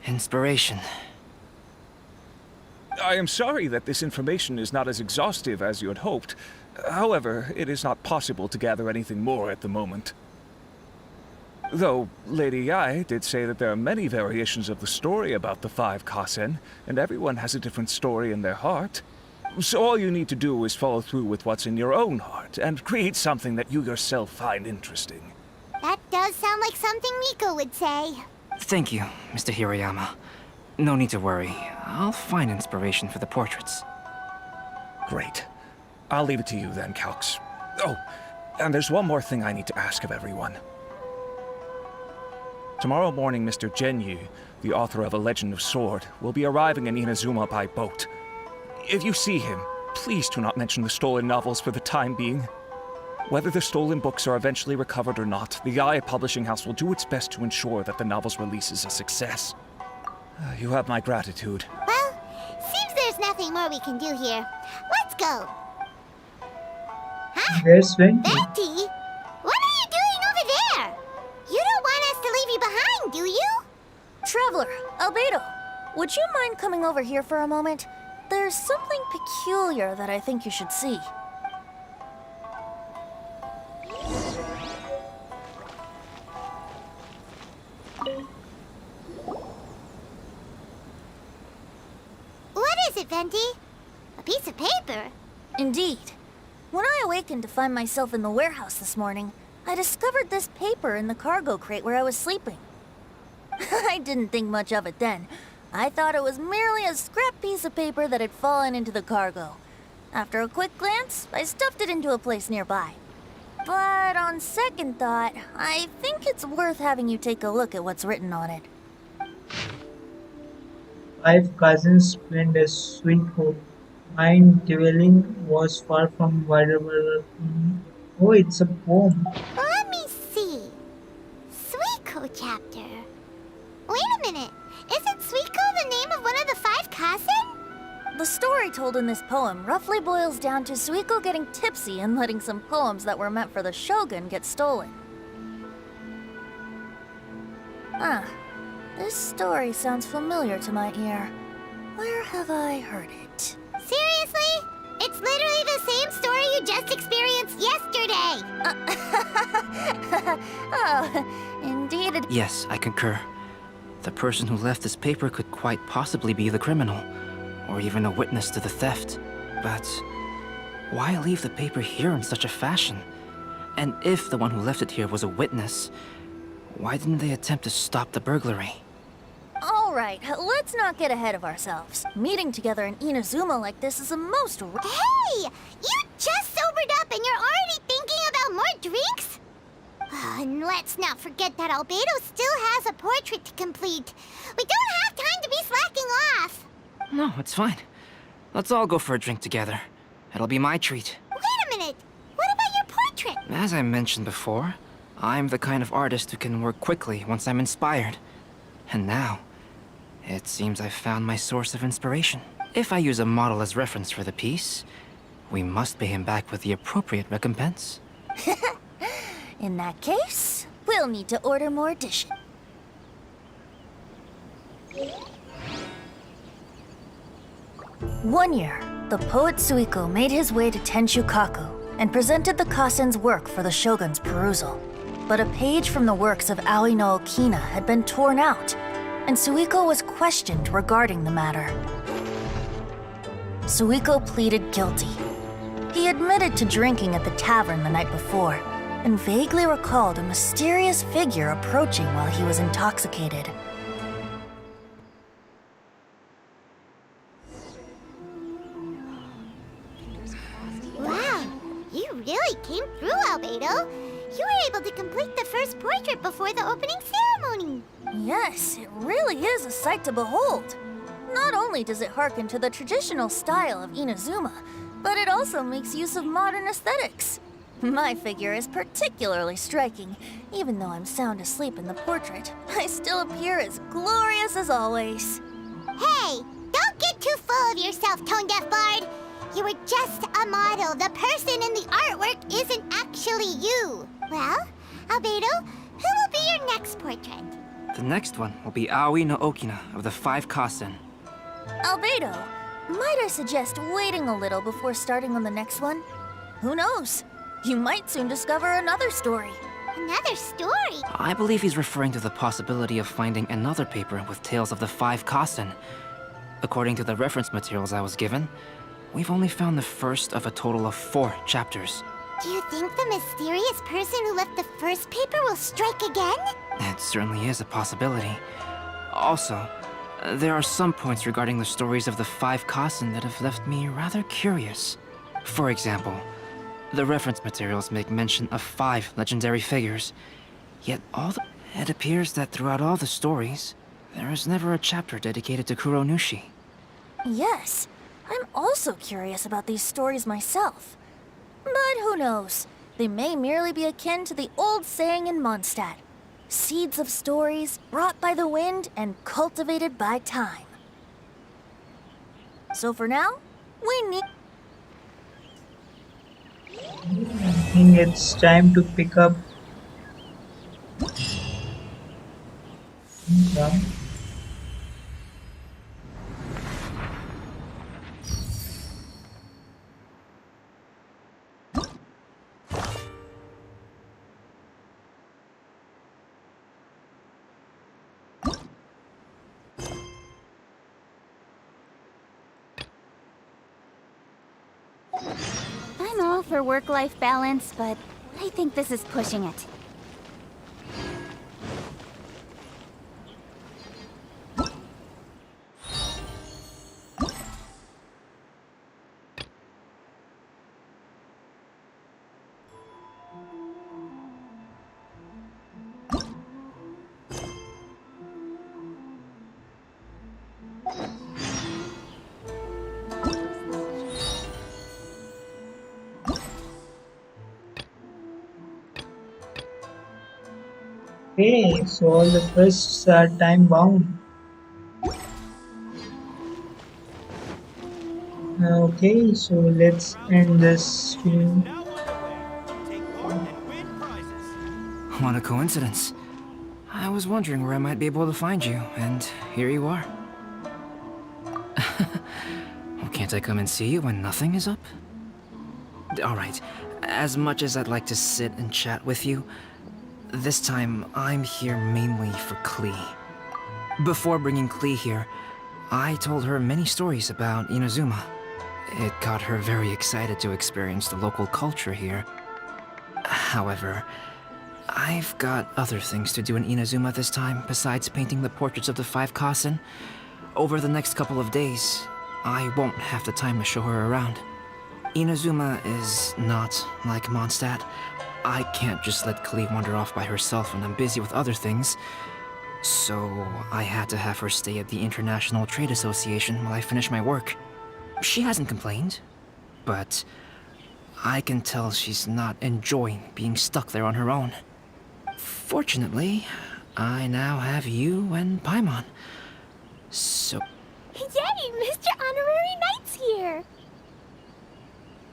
Speaker 12: Inspiration.
Speaker 15: I am sorry that this information is not as exhaustive as you had hoped. However, it is not possible to gather anything more at the moment. Though Lady I did say that there are many variations of the story about the 5 Kasen, and everyone has a different story in their heart. So all you need to do is follow through with what's in your own heart, and create something that you yourself find interesting.
Speaker 6: That does sound like something Miko would say.
Speaker 12: Thank you, Mr. Hiroyama. No need to worry. I'll find inspiration for the portraits.
Speaker 15: Great. I'll leave it to you then, Calx. Oh, and there's one more thing I need to ask of everyone. Tomorrow morning, Mr. Genyu, the author of A Legend of Sword, will be arriving in Inazuma by boat. If you see him, please do not mention the stolen novels for the time being. Whether the stolen books are eventually recovered or not, the I Publishing House will do its best to ensure that the novel's release is a success. You have my gratitude.
Speaker 6: Well, seems there's nothing more we can do here. Let's go. Huh?
Speaker 2: There's Venti.
Speaker 6: Venti? What are you doing over there? You don't want us to leave you behind, do you?
Speaker 1: Traveler, Albedo, would you mind coming over here for a moment? There's something peculiar that I think you should see.
Speaker 6: What is it, Venti? A piece of paper?
Speaker 1: Indeed. When I awakened to find myself in the warehouse this morning, I discovered this paper in the cargo crate where I was sleeping. I didn't think much of it then. I thought it was merely a scrap piece of paper that had fallen into the cargo. After a quick glance, I stuffed it into a place nearby. But on second thought, I think it's worth having you take a look at what's written on it.
Speaker 2: 5 cousins planned a sweet hope. Mind dwelling was far from vulnerable. Oh, it's a poem.
Speaker 6: Let me see. Suiko chapter. Wait a minute. Isn't Suiko the name of one of the 5 Kasen?
Speaker 1: The story told in this poem roughly boils down to Suiko getting tipsy and letting some poems that were meant for the shogun get stolen. Ah, this story sounds familiar to my ear. Where have I heard it?
Speaker 6: Seriously? It's literally the same story you just experienced yesterday!
Speaker 1: Oh, indeed it...
Speaker 12: Yes, I concur. The person who left this paper could quite possibly be the criminal, or even a witness to the theft. But why leave the paper here in such a fashion? And if the one who left it here was a witness, why didn't they attempt to stop the burglary?
Speaker 1: Oh, All right, let's not get ahead of ourselves. Meeting together in Inazuma like this is a most...
Speaker 6: Hey! You just sobered up and you're already thinking about more drinks? And let's not forget that Albedo still has a portrait to complete. We don't have time to be slacking off.
Speaker 12: No, it's fine. Let's all go for a drink together. It'll be my treat.
Speaker 6: Wait a minute. What about your portrait?
Speaker 12: As I mentioned before, I'm the kind of artist who can work quickly once I'm inspired. And now, it seems I've found my source of inspiration. If I use a model as reference for the piece, we must pay him back with the appropriate recompense.
Speaker 1: In that case, we'll need to order more dishes. One year, the poet Suiko made his way to Tenshukaku and presented the Kasen's work for the shogun's perusal. But a page from the works of Aoi no Okina had been torn out, and Suiko was questioned regarding the matter. Suiko pleaded guilty. He admitted to drinking at the tavern the night before, and vaguely recalled a mysterious figure approaching while he was intoxicated.
Speaker 6: Wow, you really came through, Albedo. You were able to complete the first portrait before the opening ceremony.
Speaker 1: Yes, it really is a sight to behold. Not only does it harken to the traditional style of Inazuma, but it also makes use of modern aesthetics. My figure is particularly striking. Even though I'm sound asleep in the portrait, I still appear as glorious as always.
Speaker 6: Hey, don't get too full of yourself, tone-deaf bard. You were just a model. The person in the artwork isn't actually you. Well, Albedo, who will be your next portrait?
Speaker 12: The next one will be Aoi no Okina of the 5 Kasen.
Speaker 1: Albedo, might I suggest waiting a little before starting on the next one? Who knows? You might soon discover another story.
Speaker 6: Another story?
Speaker 12: I believe he's referring to the possibility of finding another paper with tales of the 5 Kasen. According to the reference materials I was given, we've only found the first of a total of 4 chapters.
Speaker 6: Do you think the mysterious person who left the first paper will strike again?
Speaker 12: It certainly is a possibility. Also, there are some points regarding the stories of the 5 Kasen that have left me rather curious. For example, the reference materials make mention of 5 legendary figures, yet it appears that throughout all the stories, there is never a chapter dedicated to Kuronushi.
Speaker 1: Yes, I'm also curious about these stories myself. But who knows? They may merely be akin to the old saying in Mondstadt. Seeds of stories brought by the wind and cultivated by time. So for now, we need...
Speaker 2: I think it's time to pick up. Yeah.
Speaker 11: I'm all for work-life balance, but I think this is pushing it.
Speaker 2: Okay, so all the quests are time bound. Okay, so let's end this stream.
Speaker 12: What a coincidence. I was wondering where I might be able to find you, and here you are. Well, can't I come and see you when nothing is up? Alright, as much as I'd like to sit and chat with you, this time I'm here mainly for Klee. Before bringing Klee here, I told her many stories about Inazuma. It got her very excited to experience the local culture here. However, I've got other things to do in Inazuma this time, besides painting the portraits of the 5 Kasen. Over the next couple of days, I won't have the time to show her around. Inazuma is not like Mondstadt. I can't just let Klee wander off by herself when I'm busy with other things. So I had to have her stay at the International Trade Association while I finish my work. She hasn't complained, but I can tell she's not enjoying being stuck there on her own. Fortunately, I now have you and Paimon. So...
Speaker 11: Yay! Mr. Honorary Knight's here!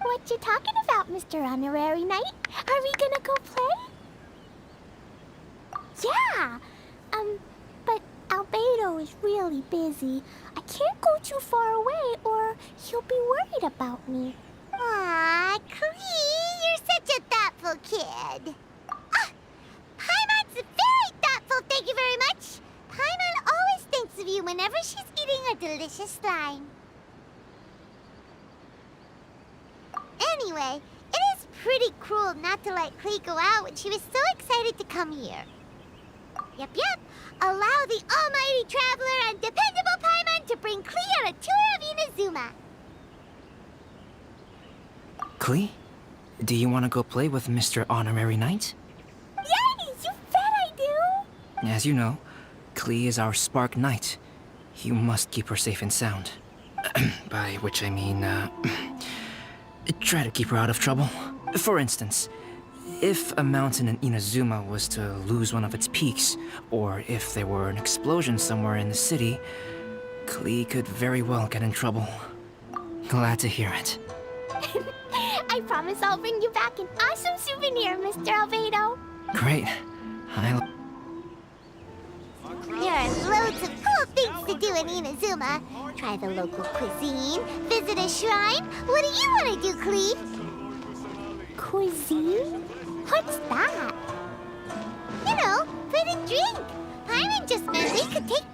Speaker 11: What you talking about, Mr. Honorary Knight? Are we gonna go play? Yeah! But Albedo is really busy. I can't go too far away or he'll be worried about me.
Speaker 6: Aw, Klee, you're such a thoughtful kid. Paimon's very thoughtful, thank you very much. Paimon always thinks of you whenever she's eating a delicious slime. Anyway, it is pretty cruel not to let Klee go out when she was so excited to come here. Yep. Allow the almighty traveler and dependable Paimon to bring Klee on a tour of Inazuma.
Speaker 12: Klee, do you want to go play with Mr. Honorary Knight?
Speaker 11: Yay! You bet I do!
Speaker 12: As you know, Klee is our Spark Knight. You must keep her safe and sound. By which I mean, try to keep her out of trouble. For instance, if a mountain in Inazuma was to lose one of its peaks, or if there were an explosion somewhere in the city, Klee could very well get in trouble. Glad to hear it.
Speaker 11: I promise I'll bring you back an awesome souvenir, Mr. Albedo.
Speaker 12: Great.
Speaker 6: There are loads of cool things to do in Inazuma. Try the local cuisine, visit a shrine. What do you want to do, Klee?
Speaker 11: Cuisine? What's that?
Speaker 6: You know, food and drink. Paimon just meant we could take